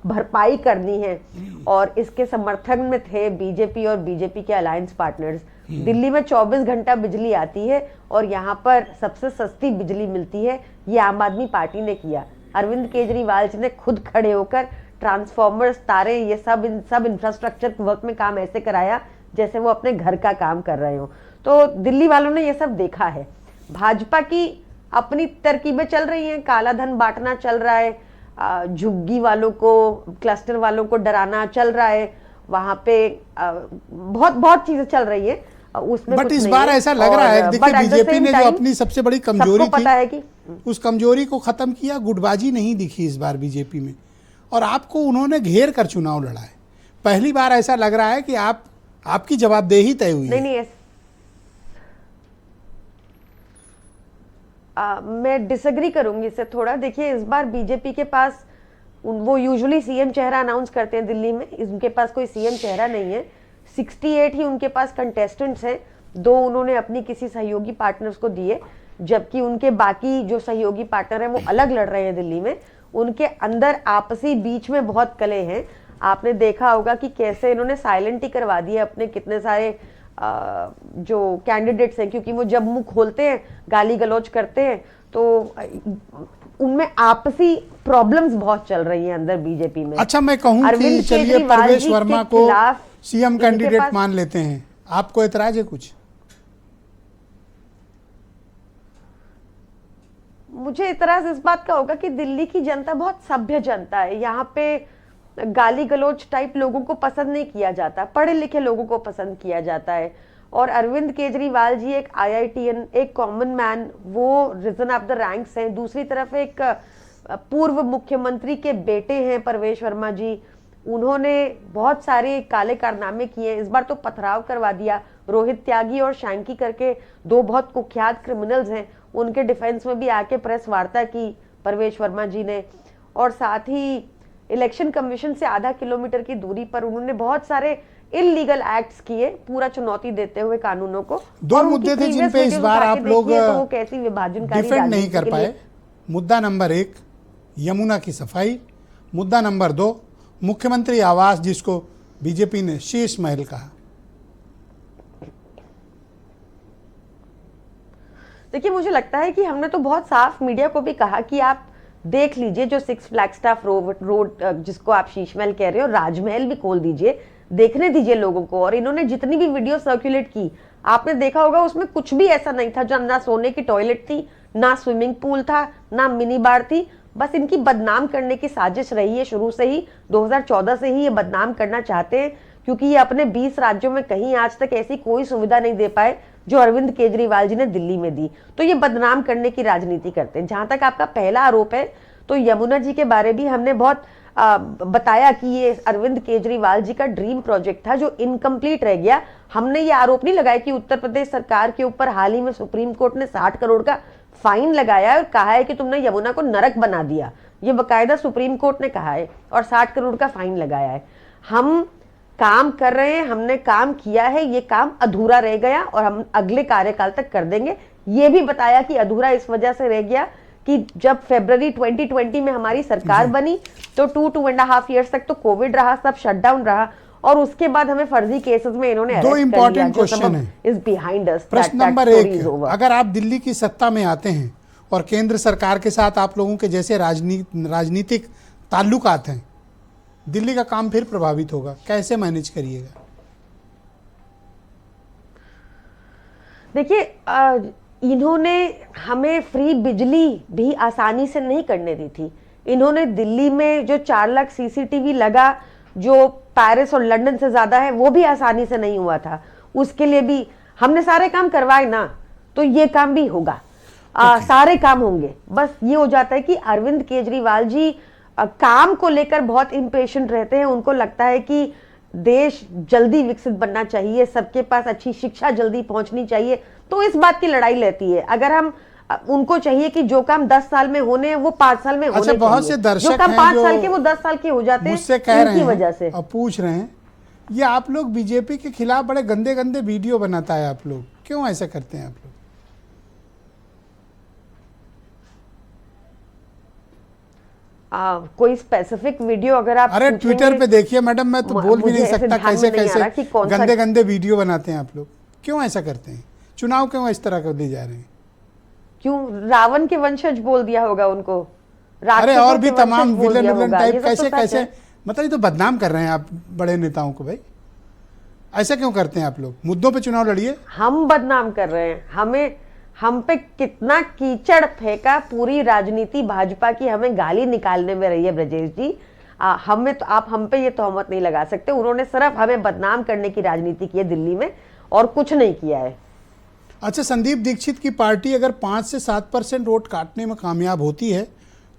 भरपाई करनी है और इसके समर्थन में थे बीजेपी और बीजेपी के अलायंस पार्टनर्स। दिल्ली में 24 घंटा बिजली आती है और यहाँ पर सबसे सस्ती बिजली मिलती है, ये आम आदमी पार्टी ने किया। अरविंद केजरीवाल जी ने खुद खड़े होकर ट्रांसफॉर्मर्स, तारे, ये सब इंफ्रास्ट्रक्चर वर्क में काम ऐसे कराया जैसे वो अपने घर का काम कर रहे हो। तो दिल्ली वालों ने ये सब देखा है। भाजपा की अपनी तरकीबें चल रही हैं, काला धन बांटना चल रहा है, झुग्गी वालों को, क्लस्टर वालों को डराना चल रहा है, वहां पे बहुत बहुत चीजें चल रही है। उसमें बट इस बार ऐसा लग रहा है, देखिए बीजेपी ने जो अपनी सबसे बड़ी कमजोरी पता है कि उस कमजोरी को खत्म किया। गुटबाजी नहीं दिखी इस बार बीजेपी में और आपको उन्होंने घेर कर चुनाव लड़ा है। पहली बार ऐसा लग रहा है कि आपकी जवाबदेही तय हुई है। नहीं, मैं डिसएग्री करूंगी इससे थोड़ा। देखिए इस बार बीजेपी के पास वो यूजुअली सीएम चेहरा अनाउंस करते हैं दिल्ली में, उनके पास कोई सीएम चेहरा नहीं है। 68 ही उनके पास कंटेस्टेंट्स हैं, 2 उन्होंने अपनी किसी सहयोगी पार्टनर्स को दिए, जबकि उनके बाकी जो सहयोगी पार्टनर हैं वो अलग लड़ रहे हैं दिल्ली में। उनके अंदर आपसी बीच में बहुत कले हैं। आपने देखा होगा कि कैसे इन्होंने साइलेंट ही करवा दिए अपने कितने सारे जो कैंडिडेट्स हैं, क्योंकि वो जब मुंह खोलते हैं, गाली गलौज करते हैं, तो उनमें आपसी प्रॉब्लम्स बहुत चल रही हैं अंदर बीजेपी में। अच्छा, मैं कहूं कि चलिए परवेश वर्मा को सीएम कैंडिडेट मान लेते हैं, आपको एतराज है कुछ? मुझे एतराज इस बात का होगा कि दिल्ली की जनता बहुत सभ्य जनता है। यहाँ पे गाली गलौज टाइप लोगों को पसंद नहीं किया जाता, पढ़े लिखे लोगों को पसंद किया जाता है। और अरविंद केजरीवाल जी एक IITN, एक कॉमन मैन, वो रिजन ऑफ द रैंक्स हैं। दूसरी तरफ एक पूर्व मुख्यमंत्री के बेटे हैं परवेश वर्मा जी, उन्होंने बहुत सारे काले कारनामे किए। इस बार तो पथराव करवा दिया। रोहित त्यागी और शैंकी करके 2 बहुत कुख्यात क्रिमिनल्स हैं, उनके डिफेंस में भी आके प्रेस वार्ता की परवेश वर्मा जी ने, और साथ ही इलेक्शन कमीशन से आधा किलोमीटर की दूरी पर उन्होंने बहुत सारे इलीगल एक्ट्स किए, पूरा चुनौती देते हुए कानूनों को। दो और उनकी मुद्दे थे जिन previous पे इस videos बार उठा के आप लोग देखिए तो वो कैसी विभाजनकारी डिफेंड नहीं राजनीति कर के पाए। लिए। मुद्दा नंबर 1 यमुना की सफाई, मुद्दा नंबर 2 मुख्यमंत्री आवास जिसको बीजेपी ने शीश महल कहा। देखिए, मुझे लगता है कि हमने तो बहुत साफ मीडिया को भी कहा कि आप देख लीजिए जो 6 फ्लैगस्टाफ रोड जिसको आप शीश महल कह रहे हो, राजमहल भी खोल दीजिए, देखने दीजिए लोगों को। और इन्होंने जितनी भी वीडियो सर्कुलेट की, आपने देखा होगा उसमें कुछ भी ऐसा नहीं था जहाँ ना सोने की टॉयलेट थी, ना स्विमिंग पूल था, ना मिनी बार थी। बस इनकी बदनाम करने की साजिश रही है शुरू से ही, 2014 से ही ये बदनाम करना चाहते हैं, क्योंकि ये अपने 20 राज्यों में कहीं आज तक ऐसी कोई सुविधा नहीं दे पाए जो अरविंद केजरीवाल जी ने दिल्ली में दी। तो ये बदनाम करने की राजनीति करते हैं। जहां तक आपका पहला आरोप है, तो यमुना जी के बारे भी हमने बहुत बताया कि ये अरविंद केजरीवाल जी का ड्रीम प्रोजेक्ट था जो इनकम्प्लीट रह गया। हमने ये आरोप नहीं लगाया कि उत्तर प्रदेश सरकार के ऊपर हाल ही में सुप्रीम कोर्ट ने 60 करोड़ का फाइन लगाया और कहा है कि तुमने यमुना को नरक बना दिया। ये बकायदा सुप्रीम कोर्ट ने कहा है और 60 करोड़ का फाइन लगाया है। हम काम कर रहे हैं, हमने काम किया है, ये काम अधूरा रह गया और हम अगले कार्यकाल तक कर देंगे। ये भी बताया कि अधूरा इस वजह से रह गया कि जब फरवरी 2020 में हमारी सरकार बनी तो 2.5 ईयर्स तक तो कोविड रहा, सब शटडाउन रहा, और उसके बाद हमें फर्जी केसेस में इन्होंने दो इंपॉर्टेंट क्वेश्चन है इज बिहाइंड अस। प्रश्न नंबर 1, अगर आप दिल्ली की सत्ता में आते हैं और केंद्र सरकार के साथ आप लोगों के जैसे राजनीतिक ताल्लुकात हैं, दिल्ली का काम फिर प्रभावित होगा, कैसे मैनेज करिएगा? देखिए, इन्होंने हमें फ्री बिजली भी आसानी से नहीं करने दी थी। इन्होंने दिल्ली में जो 4 लाख सीसीटीवी लगा, जो पेरिस और लंदन से ज्यादा है, वो भी आसानी से नहीं हुआ था। उसके लिए भी हमने सारे काम करवाए ना, तो ये काम भी होगा। सारे काम होंगे। बस ये हो जाता है कि अरविंद केजरीवाल जी काम को लेकर बहुत इम्पेशेंट रहते हैं। उनको लगता है कि देश जल्दी विकसित बनना चाहिए, सबके पास अच्छी शिक्षा जल्दी पहुंचनी चाहिए, तो इस बात की लड़ाई लेती है। अगर हम उनको चाहिए कि जो काम 10 साल में होने हैं वो 5 साल में होने चाहिए। बहुत से दर्शक जो काम 5 साल के वो 10 साल के हो जाते हैं, मुझसे कह रहे हैं वजह से और पूछ रहे हैं, ये आप लोग बीजेपी के खिलाफ बड़े गंदे गंदे वीडियो बनाता है आप लोग, क्यों ऐसा करते हैं आप लोग? कोई स्पेसिफिक वीडियो अगर आप अरे ट्विटर पे देखिए मैडम, मैं तो बोल भी नहीं सकता कैसे कैसे गंदे गंदे वीडियो बनाते हैं आप लोग, क्यों ऐसा करते हैं? चुनाव क्यों इस तरह कर दिए जा रहे हैं? क्यों रावण के वंशज बोल दिया होगा उनको? अरे और भी तमाम विलन विलन टाइप कैसे कैसे, मतलब ये तो बदनाम कर रहे हैं आप बड़े नेताओं को। भाई ऐसा क्यों करते हैं आप लोग? मुद्दों पे चुनाव लड़िए। हम बदनाम कर रहे हैं? हम पे कितना कीचड़ फेंका पूरी राजनीति भाजपा की, हमें गाली निकालने में रही है ब्रजेश जी। हमें तो आप हम पे ये तोहमत नहीं लगा सकते। उन्होंने सिर्फ हमें बदनाम करने की राजनीति की है दिल्ली में, और कुछ नहीं किया है। अच्छा, संदीप दीक्षित की पार्टी अगर 5 से 7% वोट काटने में कामयाब होती है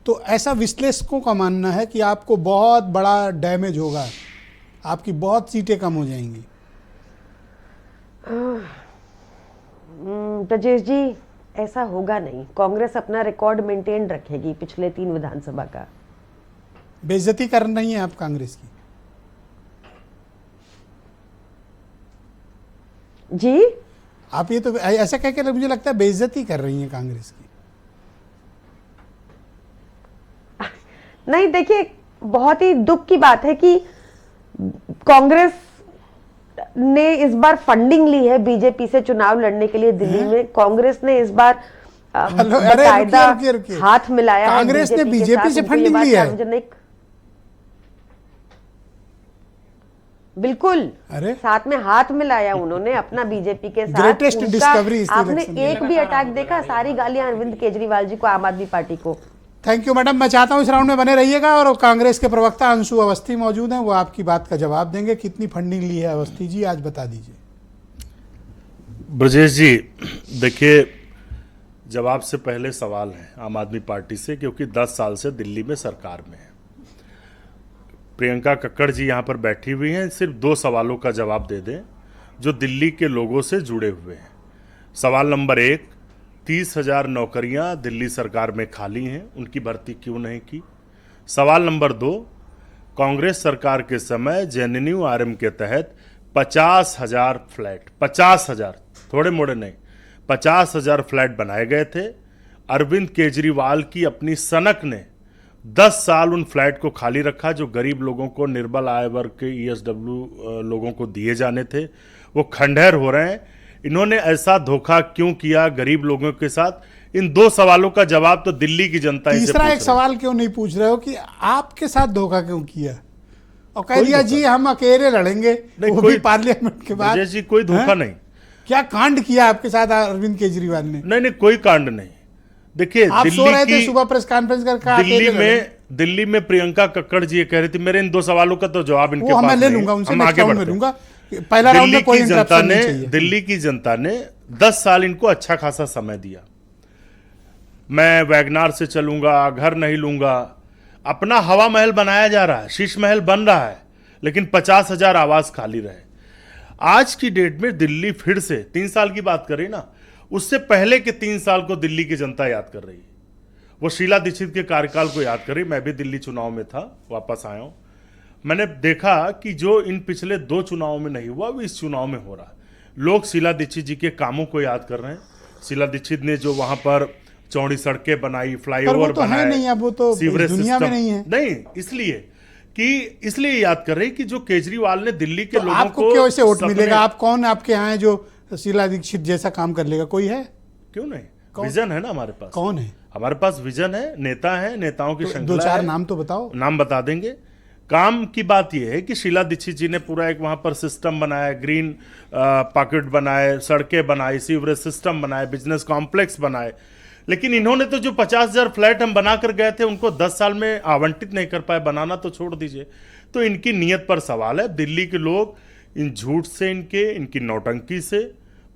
तो ऐसा विश्लेषकों का मानना है कि आपको बहुत बड़ा डैमेज होगा, आपकी बहुत सीटें कम हो जाएंगी। ब्रजेश जी, ऐसा होगा नहीं। कांग्रेस अपना रिकॉर्ड मेंटेन रखेगी पिछले 3 विधानसभा का। बेइज्जती कर रही हैं आप कांग्रेस की? जी, आप ये तो ऐसा कह के मुझे लगता है बेइज्जती कर रही हैं कांग्रेस की। नहीं, देखिए, बहुत ही दुख की बात है कि कांग्रेस ने इस बार फंडिंग ली है बीजेपी से चुनाव लड़ने के लिए दिल्ली में। कांग्रेस ने इस बार बकायदा हाथ मिलाया है। कांग्रेस ने बीजेपी से फंडिंग ली है? बिल्कुल, अरे साथ में हाथ मिलाया उन्होंने अपना बीजेपी के साथ। Greatest discovery. आपने एक भी अटैक देखा? सारी गालियां अरविंद केजरीवाल जी को, आम आदमी पार्टी को। थैंक यू मैडम, मैं चाहता हूँ इस राउंड में बने रहिएगा। और कांग्रेस के प्रवक्ता अंशु अवस्थी मौजूद हैं, वो आपकी बात का जवाब देंगे। कितनी फंडिंग ली है अवस्थी जी, आज बता दीजिए। ब्रजेश जी, देखिए, जवाब से पहले सवाल है आम आदमी पार्टी से, क्योंकि 10 साल से दिल्ली में सरकार में है। प्रियंका कक्कड़ जी यहाँ पर बैठी हुई हैं, सिर्फ 2 सवालों का जवाब दे दें जो दिल्ली के लोगों से जुड़े हुए हैं। सवाल नंबर 1, 30,000 नौकरियां दिल्ली सरकार में खाली हैं, उनकी भर्ती क्यों नहीं की? सवाल नंबर 2, कांग्रेस सरकार के समय जेएनयू-आरएम के तहत 50,000 फ्लैट, 50,000, थोड़े मोड़े नहीं, 50,000 फ्लैट बनाए गए थे। अरविंद केजरीवाल की अपनी सनक ने 10 साल उन फ्लैट को खाली रखा, जो गरीब लोगों को, निर्बल आय वर्ग के ईएसडब्ल्यू लोगों को दिए जाने थे, वो खंडहर हो रहे हैं। इन्होंने ऐसा धोखा क्यों किया गरीब लोगों के साथ? इन 2 सवालों का जवाब तो दिल्ली की जनता इसे तीसरा पूछ एक रही है। सवाल क्यों नहीं पूछ रहे हो कि आपके साथ धोखा क्यों किया और कह दिया जी हम अकेले लड़ेंगे, वो भी पार्लियामेंट के बाद? जी कोई धोखा नहीं। क्या कांड किया आपके साथ अरविंद केजरीवाल ने? नहीं, कोई कांड नहीं। देखिए, आप सो रहे थे, सुबह प्रेस कॉन्फ्रेंस करके दिल्ली में प्रियंका कक्कड़ जी ये कह रही थी, मेरे इन 2 सवालों का तो जवाब इनके पास मैं ले नहीं लूंगा है। उनसे, हम आगे बढ़ते लूंगा। पहला राउंड में कोई इंटरप्शन नहीं चाहिए। दिल्ली की जनता ने 10 साल इनको अच्छा खासा समय दिया। मैं वैगनार से चलूंगा, घर नहीं लूंगा, अपना हवा महल बनाया जा रहा है, शीश महल बन रहा है, लेकिन 50,000 आवास खाली रहे। आज की डेट में दिल्ली फिर से 3 साल की बात करें ना, उससे पहले के 3 साल को दिल्ली की जनता याद कर रही है। वो शीला दीक्षित के कार्यकाल को याद कर रही। मैं भी दिल्ली चुनाव में था, वापस आया हूं। मैंने देखा कि जो इन पिछले 2 चुनावों में नहीं हुआ वो इस चुनाव में हो रहा है। लोग शीला दीक्षित जी के कामों को याद कर रहे हैं। शीला दीक्षित ने जो वहां पर चौड़ी सड़कें बनाई, फ्लाईओवर बनाए, नहीं, अब वो तो सीवरेज दुनिया में सिस्टम नहीं है। नहीं, इसलिए याद कर रही कि जो केजरीवाल ने दिल्ली के लोगों आपको क्यों ऐसे वोट मिलेगा? आप कौन आपके यहाँ है जो शीला दीक्षित जैसा काम कर लेगा? कोई है? क्यों नहीं, विजन है ना हमारे पास। कौन है? हमारे पास विजन है, नेता है, नेताओं की श्रृंखला 2-4 है। नाम तो बताओ। नाम बता देंगे। काम की बात यह है कि शीला दीक्षित जी ने पूरा एक वहां पर सिस्टम बनाया, ग्रीन पॉकेट बनाए, सड़कें बनाई, सीवरेज सिस्टम बनाए, बिजनेस कॉम्प्लेक्स बनाए। लेकिन इन्होंने तो जो 50,000 फ्लैट हम बना कर गए थे उनको 10 साल में आवंटित नहीं कर पाए, बनाना तो छोड़ दीजिए। तो इनकी नीयत पर सवाल है। दिल्ली के लोग इन झूठ से, इनकी नौटंकी से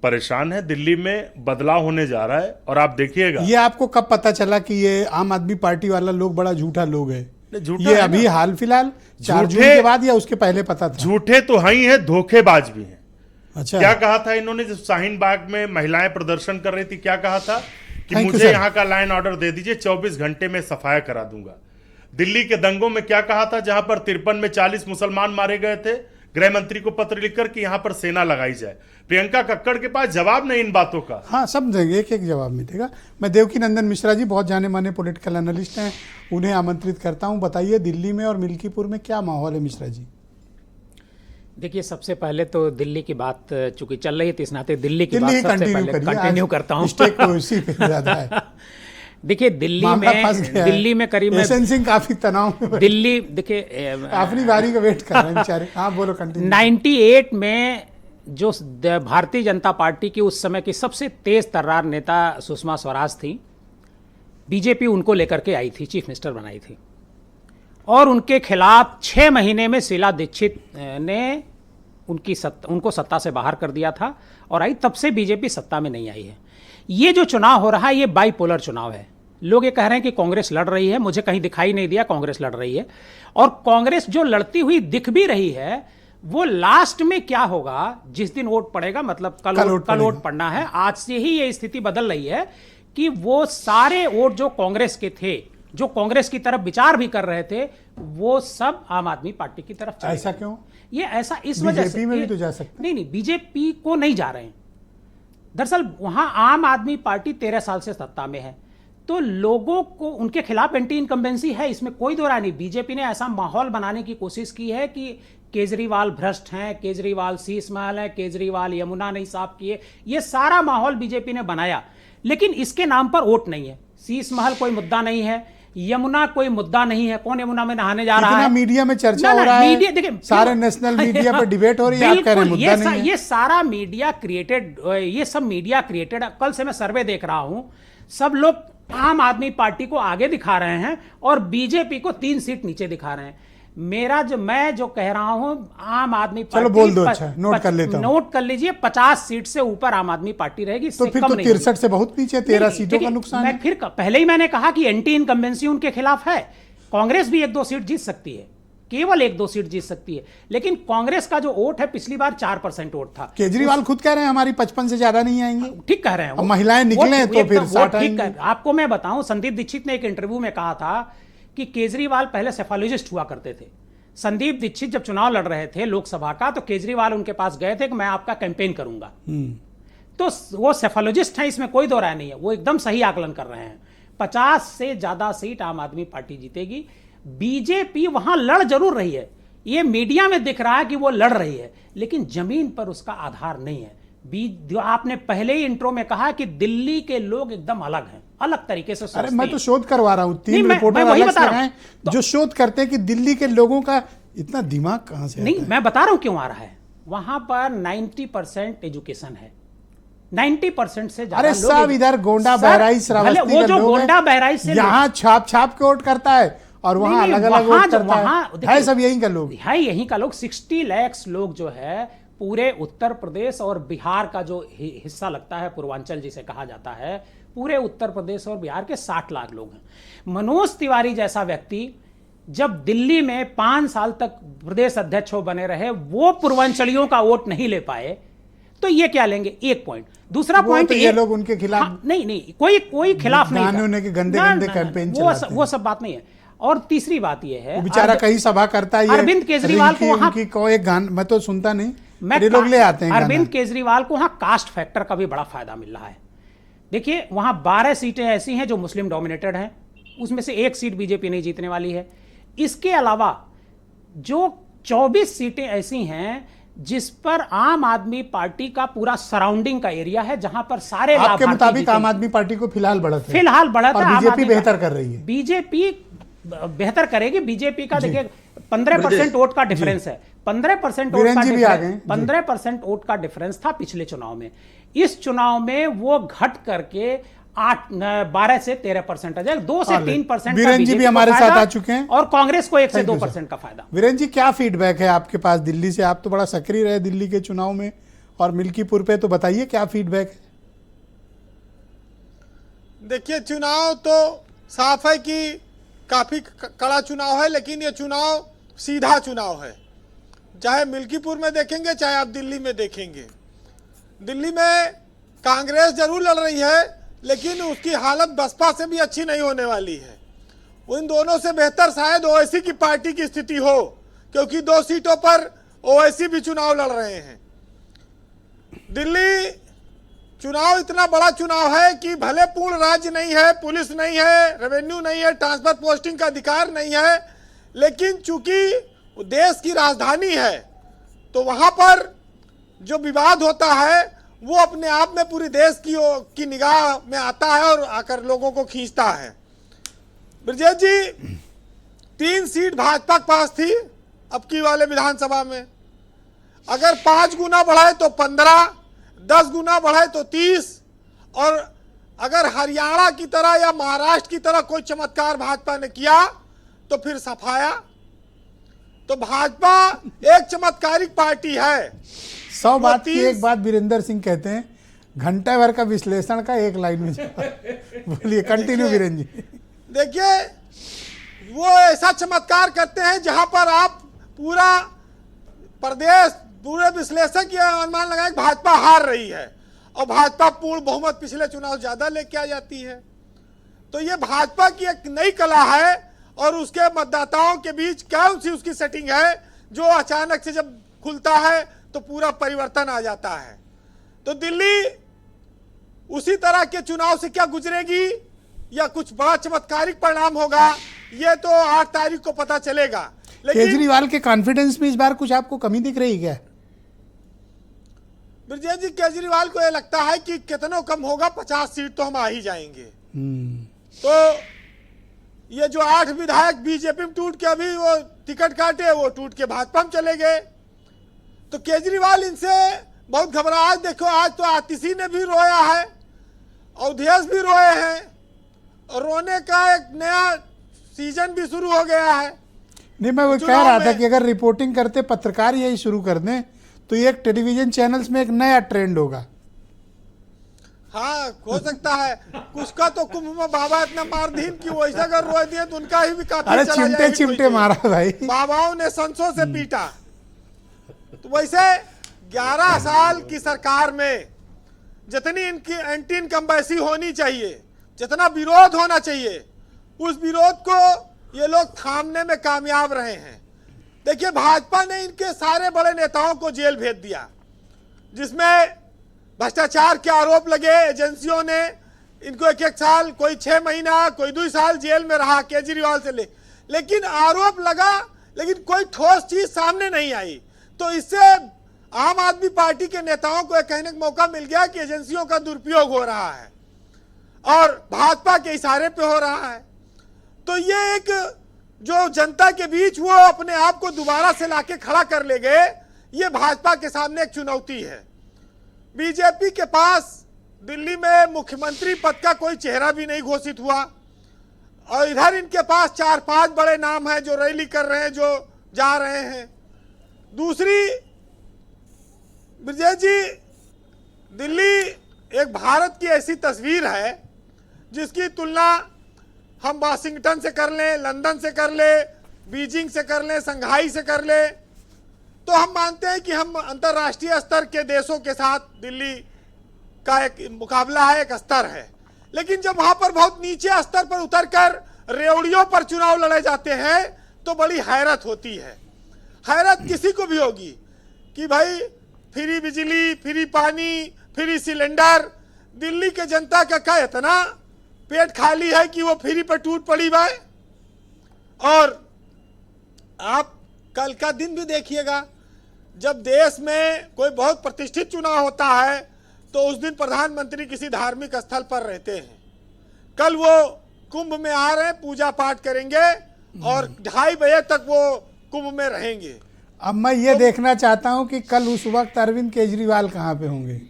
परेशान है। दिल्ली में बदलाव होने जा रहा है और आप देखिएगा। ये आपको कब पता चला कि ये आम आदमी पार्टी वाला लोग बड़ा झूठा लोग है? झूठा ये है अभी ना? हाल फिलहाल 4 जून के बाद या उसके पहले पता था? झूठे तो हैं ही है, धोखेबाज भी हैं। अच्छा, क्या कहा था इन्होंने जब शाहीन बाग में महिलाएं प्रदर्शन कर रही थी? क्या कहा था कि Thank you, मुझे sir. यहाँ का लाइन ऑर्डर दे दीजिए, 24 घंटे में सफाया करा दूंगा। दिल्ली के दंगों में क्या कहा था, जहां पर 53 में 40 मुसलमान मारे गए थे? गृह मंत्री को पत्र लिखकर कि यहां पर सेना लगाई जाए। प्रियंका कक्कड़ के पास जवाब नहीं इन बातों का। हाँ, सब देंगे, एक जवाब मिलेगा। मैं देवकी नंदन मिश्रा जी, बहुत जाने माने पॉलिटिकल एनालिस्ट हैं, उन्हें आमंत्रित करता हूं। बताइए, दिल्ली में और मिल्कीपुर में क्या माहौल है मिश्रा जी? देखिए, सबसे पहले तो दिल्ली की बात चूंकि चल रही है, इस नाते दिल्ली की बात सबसे पहले कंटिन्यू करता हूँ। उसी पे ज्यादा है। देखिए, दिल्ली में करीब सिंह काफी तनाव में। दिल्ली, देखिए अपनी बारी का वेट कर रहे हैं बेचारे। हाँ, बोलो, कंटिन्यू। 98 में जो भारतीय जनता पार्टी की उस समय की सबसे तेज तर्रार नेता सुषमा स्वराज थी, बीजेपी उनको लेकर के आई थी, चीफ मिनिस्टर बनाई थी, और उनके खिलाफ 6 महीने में शीला दीक्षित ने उनको सत्ता से बाहर कर दिया था और आई, तब से बीजेपी सत्ता में नहीं आई है। ये जो चुनाव हो रहा है, ये बाइपोलर चुनाव है। लोग ये कह रहे हैं कि कांग्रेस लड़ रही है, मुझे कहीं दिखाई नहीं दिया कांग्रेस लड़ रही है। और कांग्रेस जो लड़ती हुई दिख भी रही है, वो लास्ट में क्या होगा, जिस दिन वोट पड़ेगा, मतलब कल वोट पड़ना है, आज से ही ये स्थिति बदल रही है कि वो सारे वोट जो कांग्रेस के थे, जो कांग्रेस की तरफ विचार भी कर रहे थे, वो सब आम आदमी पार्टी की तरफ चले। ऐसा क्यों? ये ऐसा इस वजह से, बीजेपी में भी तो जा सकते हैं। नहीं, बीजेपी को नहीं जा रहे हैं। दरअसल वहां आम आदमी पार्टी 13 साल से सत्ता में है, तो लोगों को उनके खिलाफ एंटी इनकम्बेंसी है, इसमें कोई दो राय नहीं। बीजेपी ने ऐसा माहौल बनाने की कोशिश की है कि केजरीवाल भ्रष्ट हैं, केजरीवाल शीश महल है, केजरीवाल यमुना नहीं साफ किए, ये सारा माहौल बीजेपी ने बनाया। लेकिन इसके नाम पर वोट नहीं है। शीश महल कोई मुद्दा नहीं है, यमुना कोई मुद्दा नहीं है, कौन यमुना में नहाने जा रहा है? मीडिया में चर्चा हो रहा है, देखिए सारे नेशनल मीडिया पर डिबेट हो रही है, आप कह रहे हैं मुद्दा नहीं है। ये सारा मीडिया क्रिएटेड, ये सब मीडिया क्रिएटेड। कल से मैं सर्वे देख रहा हूं, सब लोग आम आदमी पार्टी को आगे दिखा रहे हैं और बीजेपी को 3 सीट नीचे दिखा रहे हैं। मैं जो कह रहा हूं, आम आदमी पार्टी, चलो बोल दो, अच्छा नोट कर लेता हूं। नोट कर लीजिए, 50 सीट से ऊपर आम आदमी पार्टी रहेगी। तो फिर तो 63 से बहुत नीचे, 13 सीटों का नुकसान है। पहले ही मैंने कहा कि एंटी इनकम्बेंसी उनके खिलाफ है, कांग्रेस भी 1-2 सीट जीत सकती है। केवल 1-2 सीट जीत सकती है। लेकिन कांग्रेस का जो वोट है पिछली बार 4% वोट था। केजरीवाल खुद कह रहे हैं हमारी 55 से ज्यादा नहीं आएंगी। ठीक कह रहे हैं, और महिलाएं निकले तो फिर 60 आएंगी। आपको मैं बताऊं, संदीप दीक्षित ने एक इंटरव्यू में कहा था कि केजरीवाल पहले सेफोलॉजिस्ट हुआ करते थे। संदीप दीक्षित जब चुनाव लड़ रहे थे लोकसभा का, तो केजरीवाल उनके पास गए थे कि मैं आपका कैंपेन करूंगा। तो वो सेफोलॉजिस्ट हैं, इसमें कोई दो राय नहीं है, वो एकदम सही आकलन कर रहे हैं। 50 से ज्यादा सीट आम आदमी पार्टी जीतेगी। बीजेपी वहां लड़ जरूर रही है, ये मीडिया में दिख रहा है कि वो लड़ रही है, लेकिन जमीन पर उसका आधार नहीं है। जो आपने पहले ही इंट्रो में कहा कि दिल्ली के लोग एकदम अलग हैं, अलग तरीके से सोचते हैं। अरे मैं तो शोध करवा रहा हूं, 3 रिपोर्टर अलग से हैं जो शोध करते हैं कि दिल्ली के लोगों का इतना दिमाग कहां से आता है। नहीं, मैं बता रहा हूं क्यों आ रहा है। वहां पर 90% एजुकेशन है, 90% से ज्यादा। अरे सब इधर गोंडा बहराइच श्रावस्ती वो जो गोंडा बहराइच से यहाँ छाप छाप के वोट करता है और वहां अलग अलग वोट करता है सब यहीं का लोग है, यहीं का लोग। 60 लाख लोग जो है पूरे उत्तर प्रदेश और बिहार का जो हिस्सा लगता है, पूर्वांचल जिसे कहा जाता है, पूरे उत्तर प्रदेश और बिहार के 60 लाख लोग हैं। मनोज तिवारी जैसा व्यक्ति जब दिल्ली में 5 साल तक प्रदेश अध्यक्ष हो बने रहे, वो पूर्वांचलियों का वोट नहीं ले पाए, तो ये क्या लेंगे? एक पॉइंट। दूसरा पॉइंट, तो ये लोग उनके खिलाफ नहीं, कोई खिलाफ नहीं के गंदे गंदे कैंपेन चलाते हैं। वो सब बात नहीं है। और तीसरी बात ये है, बेचारा कहीं सभा करता है, अरविंद केजरीवाल को वहां एक गान मैं तो सुनता नहीं, ये लोग ले आते हैं। अरविंद केजरीवाल को वहां कास्ट फैक्टर का भी बड़ा फायदा मिल रहा है। देखिए, वहां 12 सीटें ऐसी हैं जो मुस्लिम डोमिनेटेड हैं, उसमें से 1 सीट बीजेपी नहीं जीतने वाली है। इसके अलावा जो 24 सीटें ऐसी हैं जिस पर आम आदमी पार्टी का पूरा सराउंडिंग का एरिया है, जहां पर सारे आपके मुताबिक आम आदमी पार्टी को फिलहाल बढ़त है, और बीजेपी बेहतर कर रही है। बीजेपी बेहतर करेगी। बीजेपी का देखिए 15% वोट का डिफरेंस है, 15% वोट का डिफरेंस था पिछले चुनाव में। इस चुनाव में वो घट करके 12 से 13% आ जाएगा, 2 से 3%। वीरेंद्र जी भी हमारे साथ आ चुके हैं, और कांग्रेस को 1 से 2% का फायदा। वीरेंद्र जी, क्या फीडबैक है आपके पास दिल्ली से? आप तो बड़ा सक्रिय रहे दिल्ली के चुनाव में और मिल्कीपुर पे, तो बताइए क्या फीडबैक है? देखिए, चुनाव तो साफ है कि काफी कड़ा चुनाव है, लेकिन ये चुनाव सीधा चुनाव है। चाहे मिल्कीपुर में देखेंगे, चाहे आप दिल्ली में देखेंगे। दिल्ली में कांग्रेस जरूर लड़ रही है, लेकिन उसकी हालत बसपा से भी अच्छी नहीं होने वाली है। उन दोनों से बेहतर शायद ओवैसी की पार्टी की स्थिति हो, क्योंकि 2 सीटों पर ओवैसी भी चुनाव लड़ रहे हैं। दिल्ली चुनाव इतना बड़ा चुनाव है कि भले पूर्ण राज्य नहीं है, पुलिस नहीं है, रेवेन्यू नहीं है, ट्रांसफर पोस्टिंग का अधिकार नहीं है, लेकिन चूंकि देश की राजधानी है, तो वहां पर जो विवाद होता है वो अपने आप में पूरी देश की निगाह में आता है और आकर लोगों को खींचता है। ब्रजेश जी, 3 सीट भाजपा के पास थी अब की वाले विधानसभा में। अगर 5 गुना बढ़ाए तो 15, 10 गुना बढ़ाए तो 30, और अगर हरियाणा की तरह या महाराष्ट्र की तरह कोई चमत्कार भाजपा ने किया तो फिर सफाया। तो भाजपा एक चमत्कारिक पार्टी है। 100 बात की एक बात वीरेंद्र सिंह कहते हैं, घंटे भर का विश्लेषण का एक लाइन में बोलिए, कंटिन्यू वीरेंद्र जी। देखिए, वो ऐसा चमत्कार करते हैं जहां पर आप पूरा प्रदेश, पूरे विश्लेषक ये अनुमान लगाए भाजपा हार रही है, और भाजपा पूर्ण बहुमत पिछले चुनाव ज्यादा लेके आ जाती है। तो ये भाजपा की एक नई कला है, और उसके मतदाताओं के बीच कौन सी उसकी सेटिंग है जो अचानक से जब खुलता है तो पूरा परिवर्तन आ जाता है। तो दिल्ली उसी तरह के चुनाव से क्या गुजरेगी या कुछ बड़ा चमत्कारिक परिणाम होगा, ये तो 8 तारीख को पता चलेगा। लेकिन केजरीवाल के कॉन्फिडेंस में इस बार कुछ आपको कमी दिख रही है? ब्रजेश जी, केजरीवाल को यह लगता है कि कितनों कम होगा, 50 सीट तो हम आ ही जाएंगे। तो ये जो 8 विधायक बीजेपी में टूट के अभी वो टिकट काटे, वो टूट के भाजपा में चले गए। तो केजरीवाल इनसे बहुत घबराया। देखो, आज तो आतिशी ने भी रोया है, अवधेश भी रोए हैं, और रोने का एक नया सीजन भी शुरू हो गया है। नहीं, मैं वो कह रहा था कि अगर रिपोर्टिंग करते पत्रकार यही शुरू कर दें तो ये एक टेलीविजन चैनल्स में एक नया ट्रेंड होगा। हाँ हो सकता है, उसका तो कुंभ में बाबा इतना मार दीन कि वैसे अगर रोए दिए तो उनका ही भी काफी अरे चला चिमटे जाएगी चिमटे कोई मारा भाई। बाबाओं ने संसों से पीटा। तो वैसे 11 साल की सरकार में जितनी इनकी एंटी इनकम्बेंसी होनी चाहिए, जितना विरोध होना चाहिए, उस विरोध को ये लोग थामने में कामयाब रहे हैं। देखिए भाजपा ने इनके सारे बड़े नेताओं को जेल भेज दिया, जिसमें भ्रष्टाचार के आरोप लगे। एजेंसियों ने इनको 1-1 साल, कोई 6 महीना, कोई 2 साल जेल में रहा केजरीवाल से लेकिन आरोप लगा, लेकिन कोई ठोस चीज सामने नहीं आई। तो इससे आम आदमी पार्टी के नेताओं को कहने का मौका मिल गया कि एजेंसियों का दुरुपयोग हो रहा है और भाजपा के इशारे पे हो रहा है। तो ये एक जो जनता के बीच वो अपने आप को दोबारा से लाके खड़ा कर ले गए, ये भाजपा के सामने एक चुनौती है। बीजेपी के पास दिल्ली में मुख्यमंत्री पद का कोई चेहरा भी नहीं घोषित हुआ और इधर इनके पास 4-5 बड़े नाम हैं जो रैली कर रहे हैं, जो जा रहे हैं। दूसरी, ब्रजेश जी, दिल्ली एक भारत की ऐसी तस्वीर है जिसकी तुलना हम वाशिंगटन से कर लें, लंदन से कर लें, बीजिंग से कर लें, संघाई से कर लें, तो हम मानते हैं कि हम अंतर्राष्ट्रीय स्तर के देशों के साथ दिल्ली का एक मुकाबला है, एक स्तर है। लेकिन जब वहां पर बहुत नीचे स्तर पर उतरकर रेवड़ियों पर चुनाव लड़े जाते हैं तो बड़ी हैरत होती है। हैरत किसी को भी होगी कि भाई फ्री बिजली, फ्री पानी, फ्री सिलेंडर, दिल्ली के जनता का क्या इतना पेट खाली है कि वो फ्री पर टूट पड़ी भाई। और आप कल का दिन भी देखिएगा, जब देश में कोई बहुत प्रतिष्ठित चुनाव होता है तो उस दिन प्रधानमंत्री किसी धार्मिक स्थल पर रहते हैं। कल वो कुंभ में आ रहे हैं, पूजा पाठ करेंगे और 2:30 बजे तक वो कुंभ में रहेंगे। अब मैं ये देखना चाहता हूं कि कल उस वक्त अरविंद केजरीवाल कहां पे होंगे,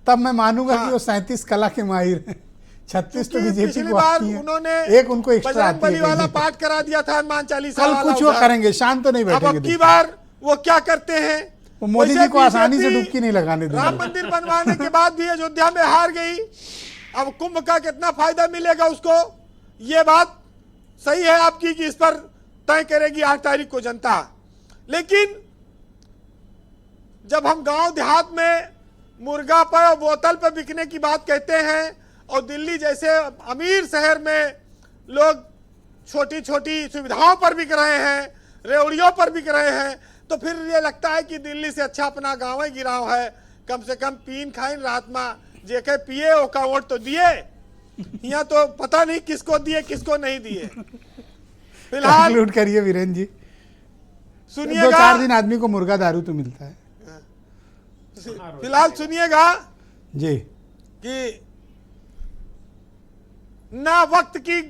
तब मैं मानूंगा कि वो 37 कला के माहिर हैं। 36 तो बीजेपी को आती है, उन्होंने एक उनको एक्स्ट्रा आती है। वाला पाठ करा दिया था, हनुमान चालीसा कल कुछ वो करेंगे, शांत तो नहीं बैठेंगे। अब की बार वो क्या करते हैं, वो मोदी जी को आसानी से डुबकी नहीं लगाने देंगे। राम मंदिर बनवाने के बाद भी अयोध्या में हार गई, अब कुंभ का कितना फायदा मिलेगा उसको, ये बात सही है आपकी कि इस पर तय करेगी 8 तारीख को जनता। लेकिन जब हम गांव देहात में मुर्गा पर और बोतल पर बिकने की बात कहते हैं और दिल्ली जैसे अमीर शहर में लोग छोटी छोटी सुविधाओं पर बिक रहे हैं, रेवड़ियों पर बिक रहे हैं, तो फिर ये लगता है कि दिल्ली से अच्छा अपना गाँव ही गिराव है। कम से कम पीन खाइन रात में जेके पिए ओका वोट तो दिए, यहाँ तो पता नहीं किसको दिए किसको नहीं दिए। फिलहाल कंक्लूड करिए वीरेंद्र जी, सुनिएगा। 2-4 दिन आदमी को मुर्गा दारू तो मिलता है। फिलहाल सुनिएगा जी कि ना वक्त की,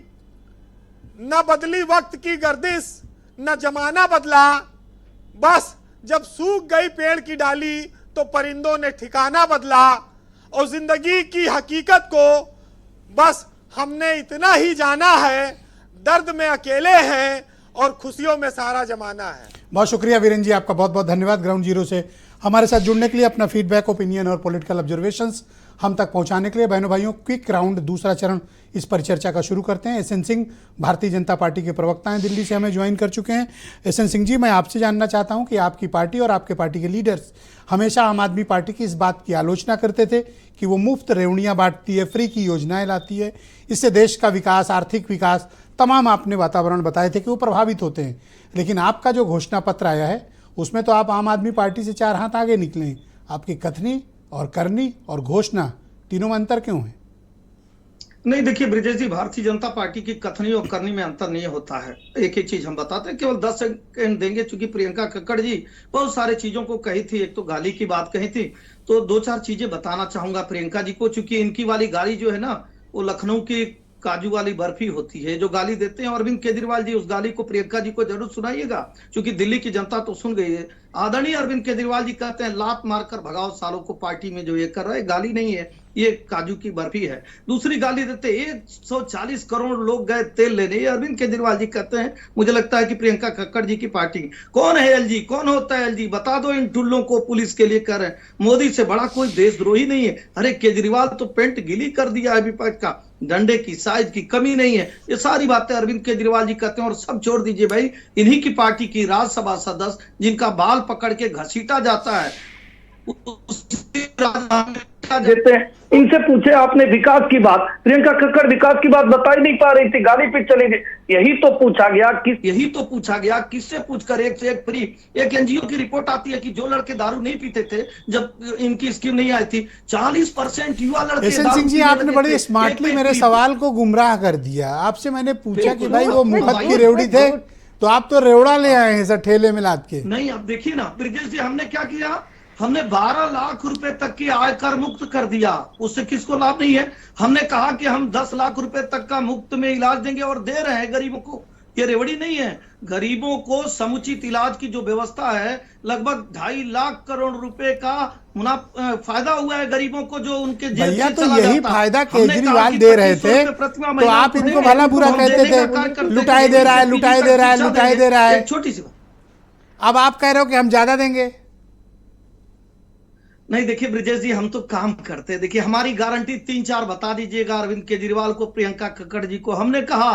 न बदली वक्त की गर्दिश, न जमाना बदला, बस जब सूख गई पेड़ की डाली तो परिंदों ने ठिकाना बदला। और जिंदगी की हकीकत को बस हमने इतना ही जाना है, दर्द में अकेले हैं और खुशियों में सारा जमाना है। बहुत शुक्रिया वीरेंद्र जी, आपका बहुत बहुत धन्यवाद ग्राउंड जीरो से हमारे साथ जुड़ने के लिए, अपना फीडबैक, ओपिनियन और पॉलिटिकल ऑब्जर्वेशंस हम तक पहुंचाने के लिए। बहनों भाइयों, क्विक राउंड दूसरा चरण इस पर चर्चा का शुरू करते हैं। एसएन सिंह भारतीय जनता पार्टी के प्रवक्ता हैं, दिल्ली से हमें ज्वाइन कर चुके हैं। एसएन सिंह जी, मैं आपसे जानना चाहता हूं कि आपकी पार्टी और आपके पार्टी के लीडर्स हमेशा आम आदमी पार्टी की इस बात की आलोचना करते थे कि वो मुफ्त रेवड़ियाँ बांटती है, फ्री की योजनाएं लाती है, इससे देश का विकास, आर्थिक विकास, तमाम आपने वातावरण बताए थे कि वो प्रभावित होते हैं। लेकिन आपका जो घोषणा पत्र आया है उसमें तो आप आम आदमी पार्टी से 4 हाथ आगे निकले हैं। आपकी कथनी और करनी और घोषणा तीनों में अंतर क्यों है? नहीं, देखिए ब्रिजेश जी, भारतीय जनता पार्टी की कथनी और करनी में अंतर नहीं होता है। एक ही चीज हम बताते हैं, केवल 10 सेकंड देंगे, चूंकि प्रियंका कक्कड़ जी बहुत सारे चीजों को कही थी। एक तो गाली की बात कही थी, तो 2-4 चीजें बताना चाहूंगा प्रियंका जी को। चूंकि इनकी वाली गाली जो है ना, वो लखनऊ की काजू वाली बर्फी होती है जो गाली देते हैं अरविंद केजरीवाल जी। उस गाली को प्रियंका जी को जरूर सुनाइएगा, क्योंकि दिल्ली की जनता तो सुन गई है। आदरणीय अरविंद केजरीवाल जी कहते हैं लात मारकर भगाओ सालों को पार्टी में, जो ये कर रहे हैं गाली नहीं है, ये काजू की बर्फी है। दूसरी गाली देते 140 करोड़ लोग गए तेल लेने, ये अरविंद केजरीवाल जी कहते हैं मुझे लगता है कि प्रियंका कक्कड़ जी की पार्टी। कौन है एलजी, कौन होता है एलजी, बता दो इन टुल्लों को, पुलिस के लिए कर रहे हैं। मोदी से बड़ा कोई देशद्रोही नहीं है। अरे केजरीवाल तो पेंट गीली कर दिया है विपक्ष का, डंडे की साइज की कमी नहीं है। ये सारी बातें अरविंद केजरीवाल जी कहते हैं। और सब छोड़ दीजिए भाई, इन्हीं की पार्टी की राज्यसभा सदस्य जिनका बाल पकड़ के घसीटा जाता है, देते हैं। इनसे पूछे आपने विकास की बात, प्रियंका कक्कड़ विकास की बात बता ही नहीं पा रही थी, गाली पे चली गई। यही तो पूछा गया किससे पूछकर, एक से एक फ्री। एक एनजीओ की रिपोर्ट आती है कि जो लड़के दारू नहीं पीते थे जब इनकी स्कीम नहीं आई थी, 40% युवा लड़के। एसएन सिंह जी, आपने बड़े स्मार्टली मेरे सवाल को गुमराह कर दिया। आपसे मैंने पूछा कि भाई वो मुफ्त की रेवड़ी थे, तो आप तो रेवड़ा ले आए हैं सर ठेले में लाद के। नहीं, अब देखिए ना ब्रिजेश जी, हमने क्या किया, हमने 12 लाख रुपए तक की आयकर मुक्त कर दिया। उससे किसको लाभ नहीं है। हमने कहा कि हम 10 लाख रुपए तक का मुफ्त में इलाज देंगे और दे रहे हैं गरीबों को। ये रेवड़ी नहीं है। गरीबों को समुचित इलाज की जो व्यवस्था है, लगभग 2.5 लाख करोड़ रुपए का फायदा हुआ है गरीबों को, जो उनके जेब भैया से तो चला यही जाता। फायदा केजरीवाल दे रहे थे, तो आप इनको भला बुरा कहते थे, लुटाई दे रहा है, लुटाई दे रहा है, लुटाई दे रहा है। छोटी सी बात, अब आप कह रहे हो कि हम ज्यादा देंगे। नहीं देखिए ब्रिजेश जी, हम तो काम करते हैं। देखिए हमारी गारंटी 3-4 बता दीजिएगा अरविंद केजरीवाल को, प्रियंका कक्कड़ जी को। हमने कहा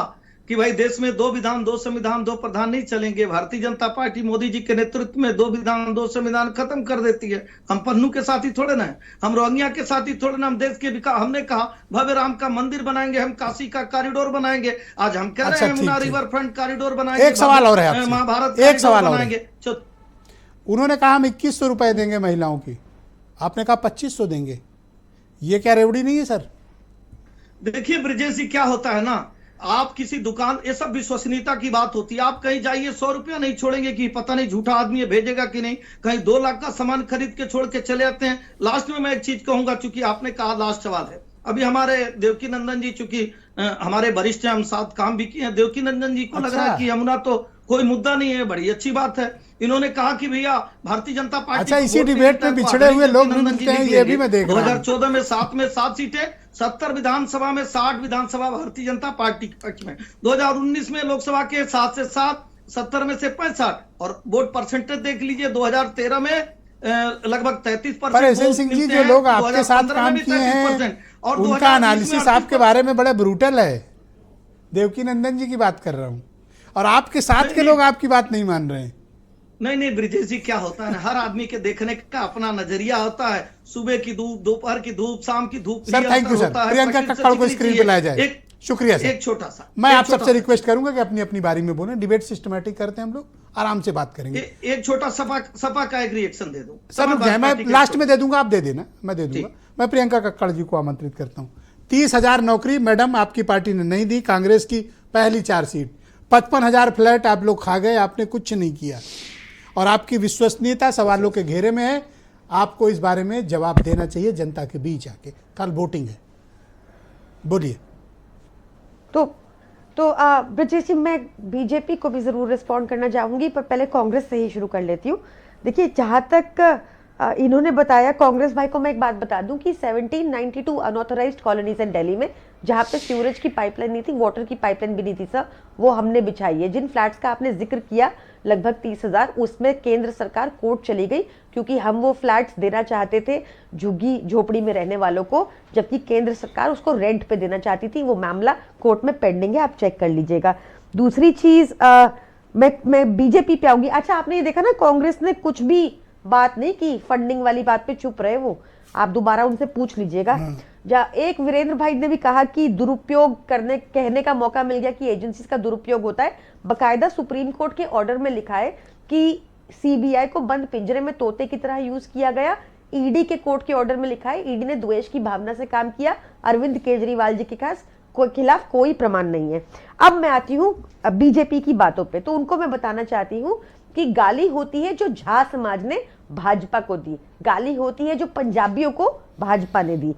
कि भाई देश में 2 विधान 2 संविधान 2 प्रधान नहीं चलेंगे। भारतीय जनता पार्टी मोदी जी के नेतृत्व में 2 विधान 2 संविधान खत्म कर देती है। हम पन्नू के साथी थोड़े ना है, हम रोहिंग्या के साथी थोड़े ना, हम देश के विकास। हमने कहा भव्य राम का मंदिर बनाएंगे, हम काशी का कॉरिडोर बनाएंगे। आज हम कह रहे हैं यमुना रिवर फ्रंट कॉरिडोर बनाएंगे। एक सवाल और है, महाभारत एक सवाल और बनाएंगे। उन्होंने कहा हम 2100 रुपए देंगे महिलाओं की, आपने कहा 2500 देंगे। ये क्या रेवड़ी नहीं है सर? देखिए ब्रिजेश जी, क्या होता है ना, आप किसी दुकान, ये सब विश्वसनीयता की बात होती है। आप कहीं जाइए, 100 रुपया नहीं छोड़ेंगे कि पता नहीं झूठा आदमी है, भेजेगा कि नहीं। कहीं 2 लाख का सामान खरीद के छोड़ के चले आते हैं। लास्ट में मैं एक चीज कहूंगा, चूंकि आपने कहा लास्ट सवाल है। अभी हमारे देवकी नंदन जी, चूंकि हमारे वरिष्ठ हैं, हम साथ काम भी किए हैं। देवकी नंदन जी को लग रहा है कि यमुना तो कोई मुद्दा नहीं है, बड़ी अच्छी बात है। इन्होंने कहा कि भैया भारतीय जनता पार्टी, अच्छा, इसी डिबेट में बिछड़े हुए लोग भी मिलते हैं, ये भी मैं देख रहा हूं। 2014 में 7 में 7 सीटें, 70 विधानसभा में 60 विधानसभा भारतीय जनता पार्टी के पक्ष में। 2019 में लोकसभा के 7 से 7, 70 में से 65, और वोट परसेंटेज देख लीजिए 2013 में लगभग 33%। पर एसएन सिंह जी, जो लोग आपके साथ काम किए हैं और उनका एनालिसिस आपके बारे में बड़ा ब्रूटल है। देवकी नंदन जी की बात कर रहा हूं, और आपके साथ के लोग आपकी बात नहीं मान रहे हैं। नहीं ब्रिजेश जी, क्या होता है ना, हर आदमी के देखने का अपना नजरिया होता है। सुबह की धूप, दोपहर की धूप, शाम की धूप। Sir thank you sir. Priyanka Kakkar को स्क्रीन पे लाया जाए। शुक्रिया सर। एक छोटा सा, मैं आप सबसे रिक्वेस्ट करूंगा कि अपनी अपनी बारी में बोलें। डिबेट सिस्टमैटिक करते हैं हम लोग, आराम से बात करेंगे। एक छोटा सपा का एक रिएक्शन दे दूं सर, मैं लास्ट में दे दूंगा, आप दे देना, मैं दे दूंगा। मैं प्रियंका कक्कड़ जी को आमंत्रित करता हूं। 30,000 नौकरी मैडम आपकी पार्टी ने नहीं दी। कांग्रेस की पहली 4 सीट, 55,000 फ्लैट आप लोग खा गए, आपने कुछ नहीं किया, और आपकी विश्वसनीयता सवालों के घेरे में है। आपको इस बारे में जवाब देना चाहिए जनता के बीच आके। कल वोटिंग है, बोलिए। तो ब्रजेश जी, मैं बीजेपी को भी जरूर रिस्पॉन्ड करना चाहूंगी, पर पहले कांग्रेस से ही शुरू कर लेती हूँ। देखिए, जहां तक इन्होंने बताया, कांग्रेस भाई को मैं एक बात बता दूं कि 1792 अनऑथराइज्ड कॉलोनीज इन दिल्ली में, जहां पे सीवरेज की पाइपलाइन नहीं थी, वाटर की पाइपलाइन भी नहीं थी सर, वो हमने बिछाई है। जिन फ्लैट्स का आपने जिक्र किया लगभग 30,000, उसमें केंद्र सरकार कोर्ट चली गई, क्योंकि हम वो फ्लैट्स देना चाहते थे झुग्गी झोपड़ी में रहने वालों को, जबकि केंद्र सरकार उसको रेंट पे देना चाहती थी। वो मामला कोर्ट में पेंडिंग है, आप चेक कर लीजिएगा। दूसरी चीज, मैं बीजेपी पे आऊंगी। अच्छा, आपने ये देखा ना, कांग्रेस ने कुछ भी बात नहीं की, फंडिंग वाली बात पे चुप रहे वो। आप दोबारा उनसे पूछ लीजिएगा। एक वीरेंद्र भाई ने भी कहा कि दुरुपयोग कहने का मौका मिल गया कि एजेंसीज का दुरुपयोग होता है। बकायदा सुप्रीम कोर्ट के ऑर्डर में लिखा है कि सीबीआई को बंद पिंजरे में तोते की तरह यूज किया गया। ईडी के कोर्ट के ऑर्डर में लिखा है ईडी ने द्वेष की भावना से काम किया। अरविंद केजरीवाल जी के खिलाफ कोई प्रमाण नहीं है। अब मैं आती हूँ बीजेपी की बातों पे। तो उनको मैं बताना चाहती हूँ कि गाली होती है जो झा समाज ने भाजपा को दी, गाली होती है जो पंजाबियों को भाजपा ने दी।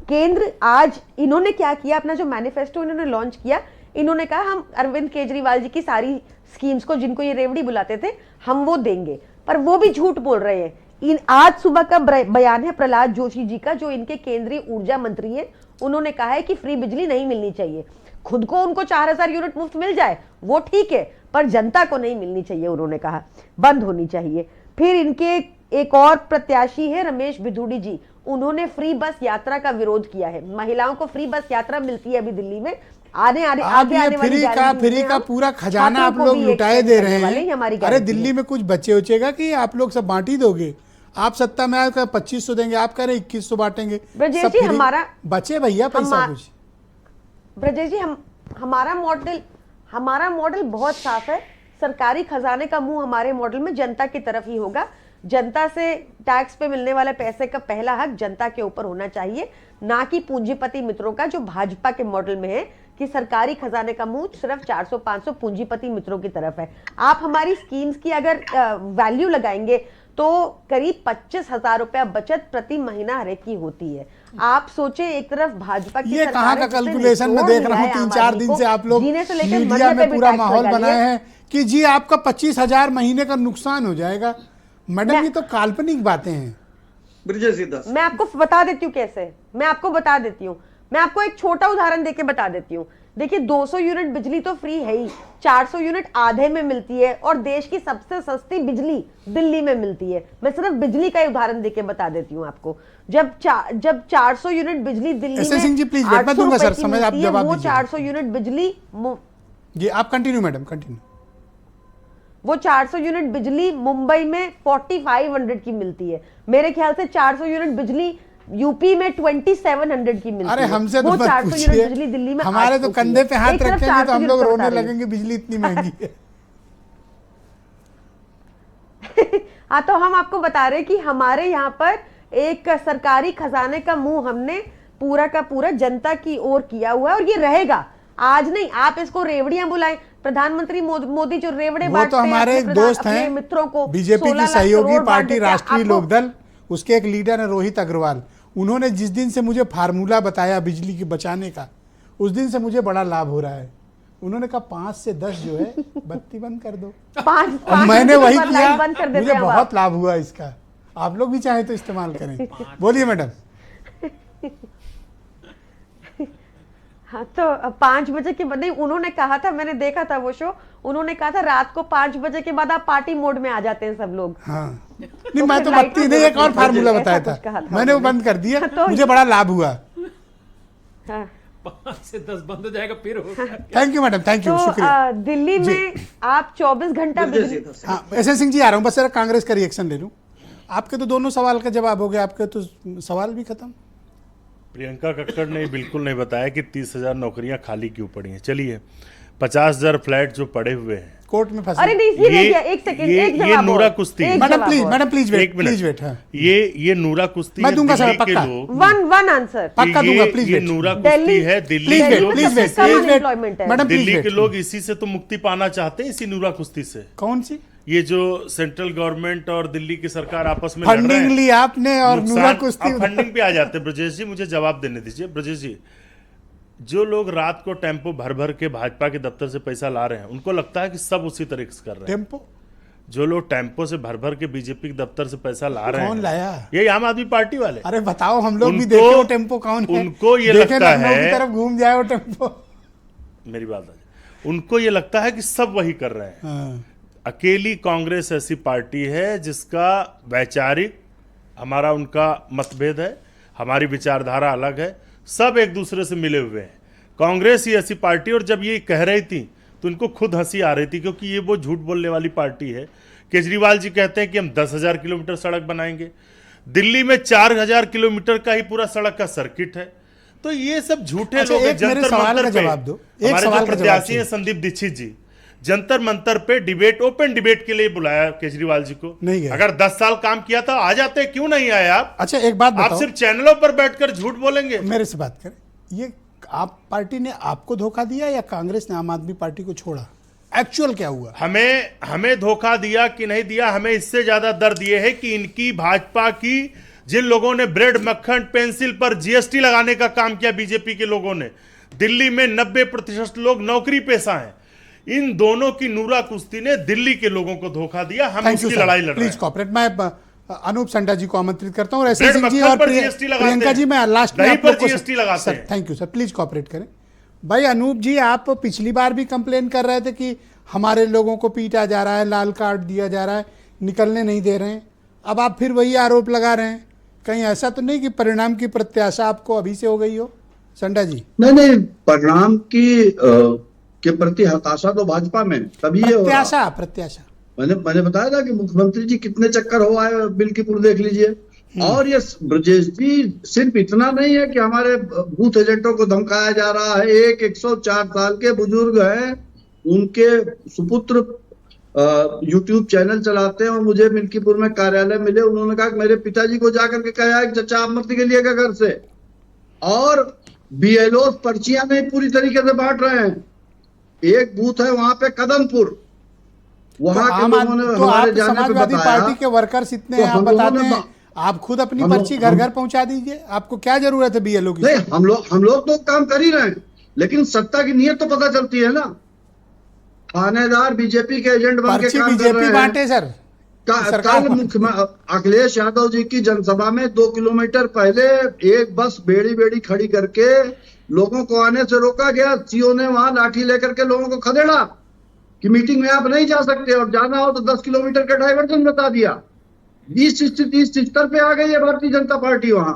केंद्र आज इन्होंने क्या किया, अपना जो मैनिफेस्टो इन्होंने लॉन्च किया, इन्होंने कहा हम अरविंद केजरीवाल जी की सारी स्कीम्स को, जिनको ये रेवड़ी बुलाते थे, हम वो देंगे। पर वो भी झूठ बोल रहे हैं। आज सुबह का बयान है प्रहलाद जोशी जी का, जो इनके केंद्रीय ऊर्जा मंत्री है। उन्होंने कहा है कि फ्री बिजली नहीं मिलनी चाहिए। खुद को उनको 4000 यूनिट मुफ्त मिल जाए वो ठीक है, पर जनता को नहीं मिलनी चाहिए। उन्होंने कहा बंद होनी चाहिए। फिर इनके एक और प्रत्याशी है रमेश बिधूड़ी जी, उन्होंने फ्री बस यात्रा का विरोध किया है। महिलाओं को फ्री बस यात्रा मिलती है अभी दिल्ली में। आगे आने फ्री का पूरा खजाना आप लोग लुटाए दे रहे हैं। अरे दिल्ली में कुछ बचे उचेगा कि आप लोग सब बांट ही दोगे? आप सत्ता में आकर 2500 देंगे, आप कह रहे 2100 बांटेंगे। ब्रजेश जी हमारा बचे भैया पैसा कुछ। ब्रजेश जी हमारा मॉडल बहुत साफ है। सरकारी खजाने का मुंह हमारे मॉडल में जनता की तरफ ही होगा। जनता से टैक्स पे मिलने वाले पैसे का पहला हक जनता के ऊपर होना चाहिए, ना कि पूंजीपति मित्रों का, जो भाजपा के मॉडल में है कि सरकारी खजाने का मुंह सिर्फ 400-500 पूंजीपति मित्रों की तरफ है। आप हमारी स्कीम्स की अगर वैल्यू लगाएंगे तो करीब 25,000 रुपया बचत प्रति महीना हर एक की होती है। आप सोचे, एक तरफ भाजपा की ये कहाँ का कैलकुलेशन में देख रहा हूँ 3-4 दिन से आप लोग मीडिया में पूरा माहौल बनाए हैं कि जी आपका 25,000 महीने का नुकसान हो जाएगा। मैडम ये तो काल्पनिक बातें हैं। मैं आपको बता देती हूँ कैसे, मैं आपको बता देती हूँ। मैं आपको एक छोटा उदाहरण देके बता देती हूँ। देखिए 200 यूनिट बिजली तो फ्री है ही, 400 यूनिट आधे में मिलती है और देश की सबसे सस्ती बिजली दिल्ली में मिलती है। मैं सिर्फ बिजली का उदाहरण देके बता देती हूँ आपको। जब 400 यूनिट बिजली दिल्ली में सिंह जी प्लीज मैं दूंगा सर समय, आप जवाब दीजिए। 400 यूनिट बिजली जी आप कंटिन्यू मैडम कंटिन्यू। वो 400 यूनिट बिजली मुंबई में 4500 की मिलती है। मेरे ख्याल से 400 यूनिट बिजली यूपी में 2700 की मिलती है। अरे हमसे तो वो 400 यूनिट बिजली दिल्ली में हमारे तो कंधे पे हाथ रखेंगे तो हम लोग रोने लगेंगे, बिजली इतनी महंगी है। हाँ तो हम आपको बता रहे हैं कि हमारे यहाँ पर एक सरकारी खजाने का मुंह हमने पूरा का पूरा जनता की ओर किया हुआ है और ये रहेगा। आज नहीं, आप इसको रेवड़ियां बुलाएं। प्रधानमंत्री मोदी जो रेवड़े वो तो हमारे एक दोस्त हैं मित्रों को, बीजेपी की सहयोगी पार्टी राष्ट्रीय लोकदल, उसके एक लीडर है रोहित अग्रवाल। उन्होंने जिस दिन से मुझे फार्मूला बताया बिजली की बचाने का, उस दिन से मुझे बड़ा लाभ हो रहा है। उन्होंने कहा 5 से 10 जो है बत्ती बंद कर दो। मैंने वही किया, मुझे बहुत लाभ हुआ इसका। आप लोग भी चाहे तो इस्तेमाल करें। बोलिए मैडम। हाँ तो 5 बजे के बाद नहीं, उन्होंने कहा था, मैंने देखा था वो शो, उन्होंने कहा था रात को 5 बजे के बाद आप पार्टी मोड में आ जाते हैं सब लोग। हाँ नहीं मैं तो बत्ती नहीं, एक और फार्मूला बताया था मैंने, वो बंद कर दिया। तो मुझे बड़ा लाभ हुआ। हाँ 5 से 10 बंद हो जाएगा फिर होगा। Thank you madam, thank you, शुक्रिया। दिल्ली में आप 24 घंटा बिजली। हाँ एस सिंह जी आ रहा हूँ, बस जरा कांग्रेस का रिएक्शन ले लूँ। आपके तो दोनों सवाल का जवाब हो गया, आपके तो सवाल भी खत्म। प्रियंका कक्कड़ ने बिल्कुल नहीं बताया कि 30,000 नौकरियां खाली क्यों पड़ी हैं। चलिए 50,000 फ्लैट जो पड़े हुए हैं कोर्ट में फंसे। अरे नहीं एक सेकंड, ये नूरा कुश्ती। Madam please wait. हाँ ये नूरा कुश्ती मैं दूंगा सर पक्का। वन आंसर पक्का दूंगा प्लीज। ये नूरा कुश्ती है दिल्ली के लोग। मैडम दिल्ली के लोग इसी से तो मुक्ति पाना चाहते हैं, इसी नूरा कुश्ती से। कौन सी? ये जो सेंट्रल गवर्नमेंट और दिल्ली की सरकार आपस में फंडिंग ली आपने और नूरा कुश्ती। फंडिंग पे आ जाते हैं। ब्रजेश जी मुझे जवाब देने दीजिए। ब्रजेश जी, जो लोग रात को टेम्पो भर भर के भाजपा के दफ्तर से पैसा ला रहे हैं, उनको लगता है कि सब उसी तरीके से कर रहे हैं। टेम्पो? जो लोग टेम्पो से भर भर के बीजेपी के दफ्तर से पैसा ला रहे हैं, कौन लाया? ये आम आदमी पार्टी वाले। अरे बताओ, हम लोग भी देखे वो टेम्पो कौन है। उनको ये लगता है तरफ घूम जाए वो टेम्पो। मेरी बात है, उनको ये लगता है कि सब वही कर रहे हैं। अकेली कांग्रेस ऐसी पार्टी है जिसका वैचारिक हमारा उनका मतभेद है, हमारी विचारधारा अलग है, सब एक दूसरे से मिले हुए हैं। कांग्रेस ही ऐसी पार्टी, और जब ये कह रही थी तो इनको खुद हंसी आ रही थी, क्योंकि ये वो झूठ बोलने वाली पार्टी है। केजरीवाल जी कहते हैं कि हम 10,000 किलोमीटर सड़क बनाएंगे, दिल्ली में 4,000 किलोमीटर का ही पूरा सड़क का सर्किट है। तो ये सब झूठे लोग हैं। जंतर मंतर पे हमारे जो प्रत्याशी हैं संदीप दीक्षित जी, जंतर मंतर पे डिबेट, ओपन डिबेट के लिए बुलाया केजरीवाल जी को। नहीं गए। अगर 10 साल काम किया था आ जाते, क्यों नहीं आए आप? अच्छा एक बात बताओ, आप सिर्फ चैनलों पर बैठकर झूठ बोलेंगे। मेरे से बात करें, ये आप पार्टी ने आपको धोखा दिया या कांग्रेस ने आम आदमी पार्टी को छोड़ा? एक्चुअल क्या हुआ? हमें धोखा दिया कि नहीं दिया, हमें इससे ज्यादा दर्द यह है कि इनकी भाजपा की जिन लोगों ने ब्रेड मक्खन पेंसिल पर जीएसटी लगाने का काम किया, बीजेपी के लोगों ने, दिल्ली में 90% लोग नौकरी पेशा हैं। इन दोनों की नूरा कुश्ती ने दिल्ली के लोगों को धोखा दिया। हम थैंक यू उसकी सर, लड़ाई लड़ रहे प्लीज हैं। कॉपरेट। मैं अनूप संडा जी को आमंत्रित करता हूँ और ब्रेड एसएन सिंह जी मक्खन और पर GST लगाते प्रियंका जी, मैं लास्ट में दही आप लोग पर को GST लगाते सर, हैं। Thank you sir, please cooperate करें। भाई अनूप जी, आप पिछली बार भी कंप्लेन कर रहे थे कि हमारे लोगों को पीटा जा रहा है, लाल कार्ड दिया जा रहा है, निकलने नहीं दे रहे हैं। अब आप फिर वही आरोप लगा रहे हैं। कहीं ऐसा तो नहीं कि परिणाम की प्रत्याशा आपको अभी से हो गई हो संडा जी? नहीं, परिणाम के प्रति हताशा तो भाजपा में तभी ये हो रहा। प्रत्याशा मैंने बताया था कि मुख्यमंत्री जी कितने चक्कर हो आए बिल्कीपुर, देख लीजिए। और ये ब्रजेश जी सिर्फ इतना नहीं है कि हमारे बूथ एजेंटों को धमकाया जा रहा है। 104 साल के बुजुर्ग हैं, उनके सुपुत्र यूट्यूब चैनल चलाते हैं और मुझे मिल्कीपुर में कार्यालय मिले। उन्होंने कहा कि मेरे पिताजी को जाकर के कहा है कि चचा आप मत निकलिएगा घर से। और बीएलओ पर्चियां नहीं पूरी तरीके से बांट रहे हैं। एक बूथ है वहां पे कदमपुर, वहां के लोगों ने हमारे जाने पे समाजवादी बताया। पार्टी के वर्कर्स इतने हैं, आप बताते हैं आप खुद अपनी पर्ची घर घर पहुंचा दीजिए। आपको क्या जरूरत है बीएलओ की? नहीं, हम लोग तो काम कर ही रहे हैं, लेकिन सत्ता की नीयत तो पता चलती है ना। थानेदार बीजेपी के एजेंट बन के काम कर रहे हैं। बांटे सर। कल मुख्यमंत्री अखिलेश यादव जी की जनसभा में 2 किलोमीटर पहले एक बस बेड़ी बेड़ी खड़ी करके लोगों को आने से रोका गया। सीओ ने वहां लाठी लेकर के लोगों को खदेड़ा कि मीटिंग में आप नहीं जा सकते और जाना हो तो 10 किलोमीटर का डाइवर्जन बता दिया। इस स्तर पे आ गई है भारतीय जनता पार्टी। वहां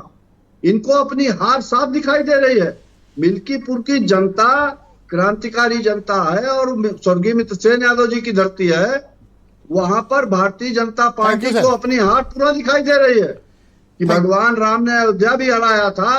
इनको अपनी हार साफ दिखाई दे रही है। मिल्कीपुर की जनता क्रांतिकारी जनता है और स्वर्गीय मित्रसेन यादव जी की धरती है। वहां पर भारतीय जनता पार्टी को अपनी हार पूरा दिखाई दे रही है कि भगवान राम ने अयोध्या भी हराया था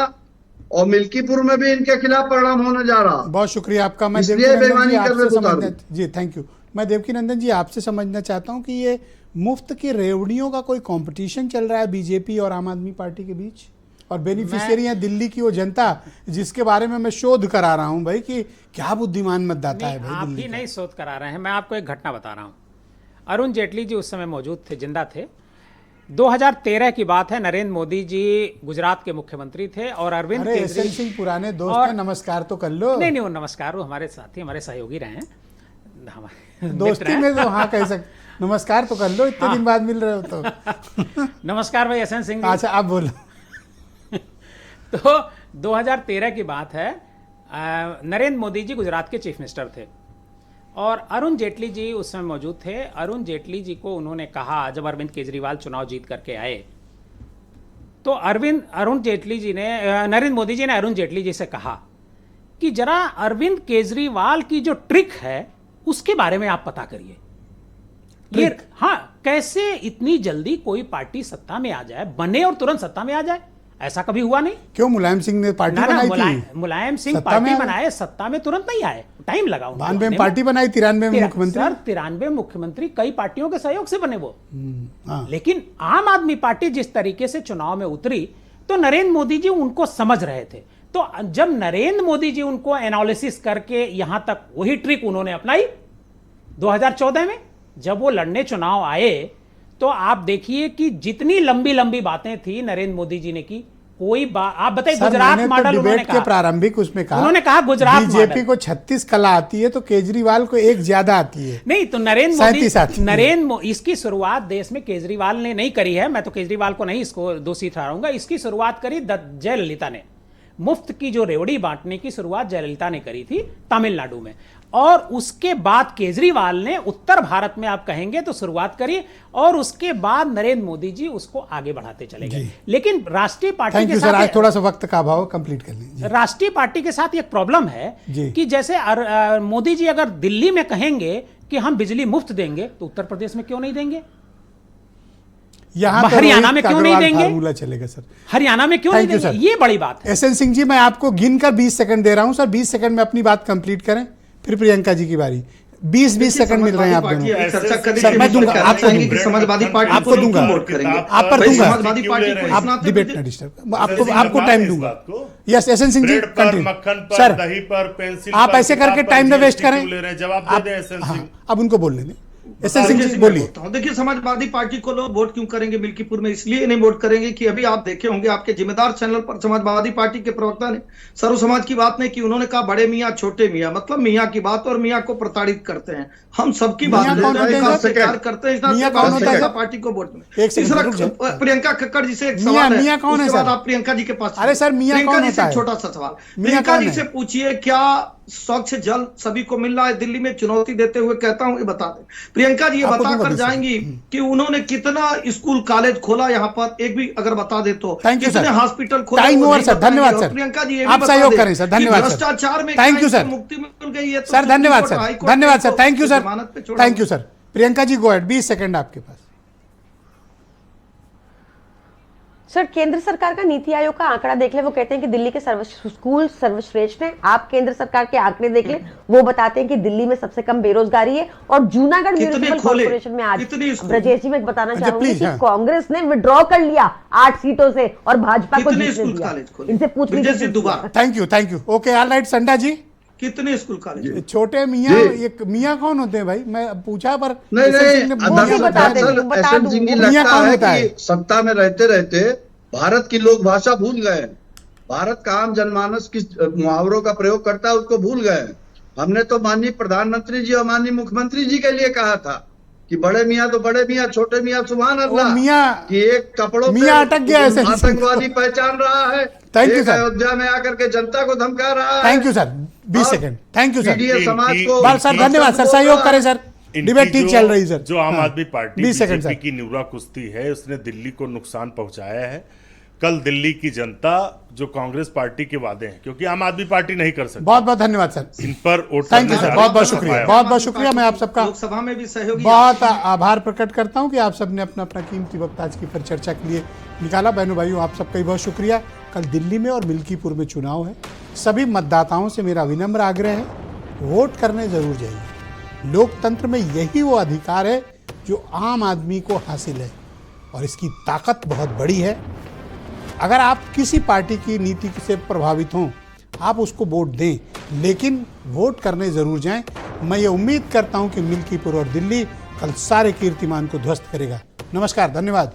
और मिल्कीपुर में भी इनके खिलाफ परिणाम होने जा रहा। बहुत शुक्रिया आपका। मैं इसलिए बेईमानी जी थैंक यू। मैं देवकी नंदन जी आपसे समझना चाहता हूं कि ये मुफ्त की रेवड़ियों का कोई कंपटीशन चल रहा है बीजेपी और आम आदमी पार्टी के बीच, और बेनिफिशियरी है दिल्ली की वो जनता जिसके बारे में मैं शोध करा रहा हूं भाई कि क्या बुद्धिमान मतदाता है भाई। आप ही नहीं शोध करा रहे हैं, मैं आपको एक घटना बता रहा हूं। अरुण जेटली जी उस समय मौजूद थे, जिंदा थे। 2013 की बात है, नरेंद्र मोदी जी गुजरात के मुख्यमंत्री थे और अरविंद केजरीवाल सिंह पुराने दोस्त हैं, नमस्कार तो कर लो। नहीं वो नमस्कार, वो हमारे साथी हमारे सहयोगी रहे हैं, दोस्ती में तो हाँ कह सकते, नमस्कार तो कर लो, इतने दिन बाद मिल रहे हो तो। नमस्कार भाई एसएन सिंह। अच्छा आप बोलो। तो 2013 की बात है, नरेंद्र मोदी जी गुजरात के चीफ मिनिस्टर थे और अरुण जेटली जी उस समय मौजूद थे। अरुण जेटली जी को उन्होंने कहा, जब अरविंद केजरीवाल चुनाव जीत करके आए तो अरुण जेटली जी ने, नरेंद्र मोदी जी ने अरुण जेटली जी से कहा कि जरा अरविंद केजरीवाल की जो ट्रिक है उसके बारे में आप पता करिए। ये हाँ, कैसे इतनी जल्दी कोई पार्टी सत्ता में आ जाए, बने और तुरंत सत्ता में आ जाए, ऐसा कभी हुआ नहीं। क्यों मुलायम सिंह ने पार्टी बनाई थी? मुलायम सिंह पार्टी बनाए, सत्ता में तुरंत नहीं आए, टाइम लगा। 92 में पार्टी बनाई, 93 में मुख्यमंत्री। सर 93 मुख्यमंत्री कई पार्टियों के सहयोग से बने वो। लेकिन आम आदमी पार्टी जिस तरीके से चुनाव में उतरी तो नरेंद्र मोदी जी उनको समझ रहे थे। तो जब नरेंद्र मोदी जी उनको एनालिसिस करके यहां तक वही ट्रिक उन्होंने अपनाई 2014 में जब वो लड़ने चुनाव आए, तो आप देखिए कि जितनी लंबी लंबी बातें थी नरेंद्र मोदी जी ने की, कोई बात आप बताइए। गुजरात मॉडल तो उन्होंने कहा, प्रारंभिक उसमें कहा, उन्होंने कहा गुजरात बीजेपी को 36 कला आती है तो केजरीवाल को एक ज्यादा आती है। नहीं तो नरेंद्र इसकी शुरुआत देश में केजरीवाल ने नहीं करी है। मैं तो केजरीवाल को नहीं इसको दोषी ठहराऊंगा। इसकी शुरुआत करी जयललिता ने। मुफ्त की जो रेवड़ी बांटने की शुरुआत जयललिता ने करी थी तमिलनाडु में, और उसके बाद केजरीवाल ने उत्तर भारत में आप कहेंगे तो शुरुआत करी, और उसके बाद नरेंद्र मोदी जी उसको आगे बढ़ाते चले गए। लेकिन राष्ट्रीय पार्टी के साथ आज थोड़ा सा वक्त का अभाव, कंप्लीट कर लीजिए। राष्ट्रीय पार्टी के साथ एक प्रॉब्लम है कि जैसे मोदी जी अगर दिल्ली में कहेंगे कि हम बिजली मुफ्त देंगे तो उत्तर प्रदेश में क्यों नहीं देंगे, हरियाणा में क्यों नहीं देंगे, चलेगा सर, हरियाणा में क्यों नहीं देंगे, ये बड़ी बात है। एसएन सिंह जी मैं आपको गिनकर 20 सेकंड दे रहा हूं सर, 20 सेकंड में अपनी बात कंप्लीट करें, फिर प्रियंका जी की बारी। 20 सेकंड मिल रहे हैं आप दोनों। सर मैं दूंगा आपको, समाजवादी पार्टी आपको दूंगा, आप पर दूंगा, समाजवादी पार्टी आप डिबेट ना डिस्टर्ब, आपको टाइम दूंगा। Yes SN Singh ji continue sir, आप ऐसे करके टाइम न वेस्ट करें। अब उनको बोलने दें। एसएल सिंह जी बोलिए। देखिए, समाजवादी पार्टी को लोग वोट क्यों करेंगे मिल्कीपुर में? इसलिए नहीं वोट करेंगे कि अभी आप देखे होंगे आपके जिम्मेदार चैनल पर समाजवादी पार्टी के प्रवक्ता ने सर्व समाज की बात नहीं की। उन्होंने कहा बड़े मियाँ छोटे मियाँ, मतलब मियाँ की बात और मियाँ को प्रताड़ित करते हैं। हम सबकी बात करते हैं पार्टी को वोट में। तीसरा, प्रियंका कक्कड़ जी से एक सवाल है, उसके बाद आप प्रियंका जी के पास। अरे सर, प्रियंका जी से छोटा सा सवाल, प्रियंका जी से पूछिए क्या स्वच्छ जल सभी को मिल रहा है? दिल्ली में चुनौती देते हुए कहता हूं, ये बता दें प्रियंका जी, ये बताकर जाएंगी कि उन्होंने कितना स्कूल कॉलेज खोला यहाँ पर, एक भी अगर बता दे तो, कितने हॉस्पिटल खोले। टाइम ओवर सर, धन्यवाद सर। प्रियंका जी आप सहयोग करें सर, धन्यवाद सर। भ्रष्टाचार में थैंक यू सर, मुक्ति मिल गई है सर, धन्यवाद सर, धन्यवाद sir, thank you sir, thank you sir. Priyanka ji go ahead, 20 second आपके पास। सर, केंद्र सरकार का नीति आयोग का आंकड़ा देख ले, वो कहते हैं कि दिल्ली के स्कूल सर्वश्रेष्ठ हैं। आप केंद्र सरकार के आंकड़े देख ले, वो बताते हैं कि दिल्ली में सबसे कम बेरोजगारी है। और जूनागढ़ म्युनिसिपल कॉर्पोरेशन में आज ब्रजेश जी, मैं बताना चाहूंगी कि कांग्रेस ने विड्रॉ कर लिया 8 सीटों से और भाजपा को जीतने दिया। इनसे पूछ लीजिए। Thank you, thank you. Okay, all right. संडा जी, कितने स्कूल कॉलेज? छोटे मियाँ, ये मियाँ कौन होते हैं भाई? मैं पूछा पर नहीं, लगता है कि सत्ता में रहते रहते भारत की लोक भाषा भूल गए। भारत का आम जनमानस किस मुहावरों का प्रयोग करता है उसको भूल गए। हमने तो माननीय प्रधानमंत्री जी और माननीय मुख्यमंत्री जी के लिए कहा था कि बड़े मियाँ तो बड़े मियाँ, छोटे मियाँ सुभान अल्लाह। कि एक कपड़ों मियाँ अटक गया है, आतंकवादी पहचान रहा है, एक अयोध्या में आकर के जनता को धमका रहा है। Thank you sir, 20 second. Thank you sir, समाज को सर, धन्यवाद सर, सहयोग करें सर। डिबेट ठीक चल रही सर। जो आम आदमी पार्टी 20 सेकंड बीजेपी की न्यूरा कुश्ती है, उसने दिल्ली को नुकसान पहुंचाया है। कल दिल्ली की जनता जो कांग्रेस पार्टी के वादे हैं, क्योंकि आम आदमी पार्टी नहीं कर सकती। बहुत बहुत धन्यवाद सर, इन पर थैंक यू सर, बहुत बहुत शुक्रिया, बहुत बहुत शुक्रिया। मैं आप सबका लोकसभा में भी सहयोगी बहुत आभार प्रकट करता हूं कि आप सबने अपना अपना कीमती वक्त आज की पर चर्चा के लिए निकाला। बहनों भाइयों, आप सबका बहुत शुक्रिया। कल दिल्ली में और मिल्कीपुर में चुनाव है। सभी मतदाताओं से मेरा विनम्र आग्रह है, वोट करने जरूर जाइए। लोकतंत्र में यही वो अधिकार है जो आम आदमी को हासिल है और इसकी ताकत बहुत बड़ी है। अगर आप किसी पार्टी की नीति से प्रभावित हों, आप उसको वोट दें, लेकिन वोट करने जरूर जाएं। मैं ये उम्मीद करता हूं कि मिल्कीपुर और दिल्ली कल सारे कीर्तिमान को ध्वस्त करेगा। नमस्कार, धन्यवाद।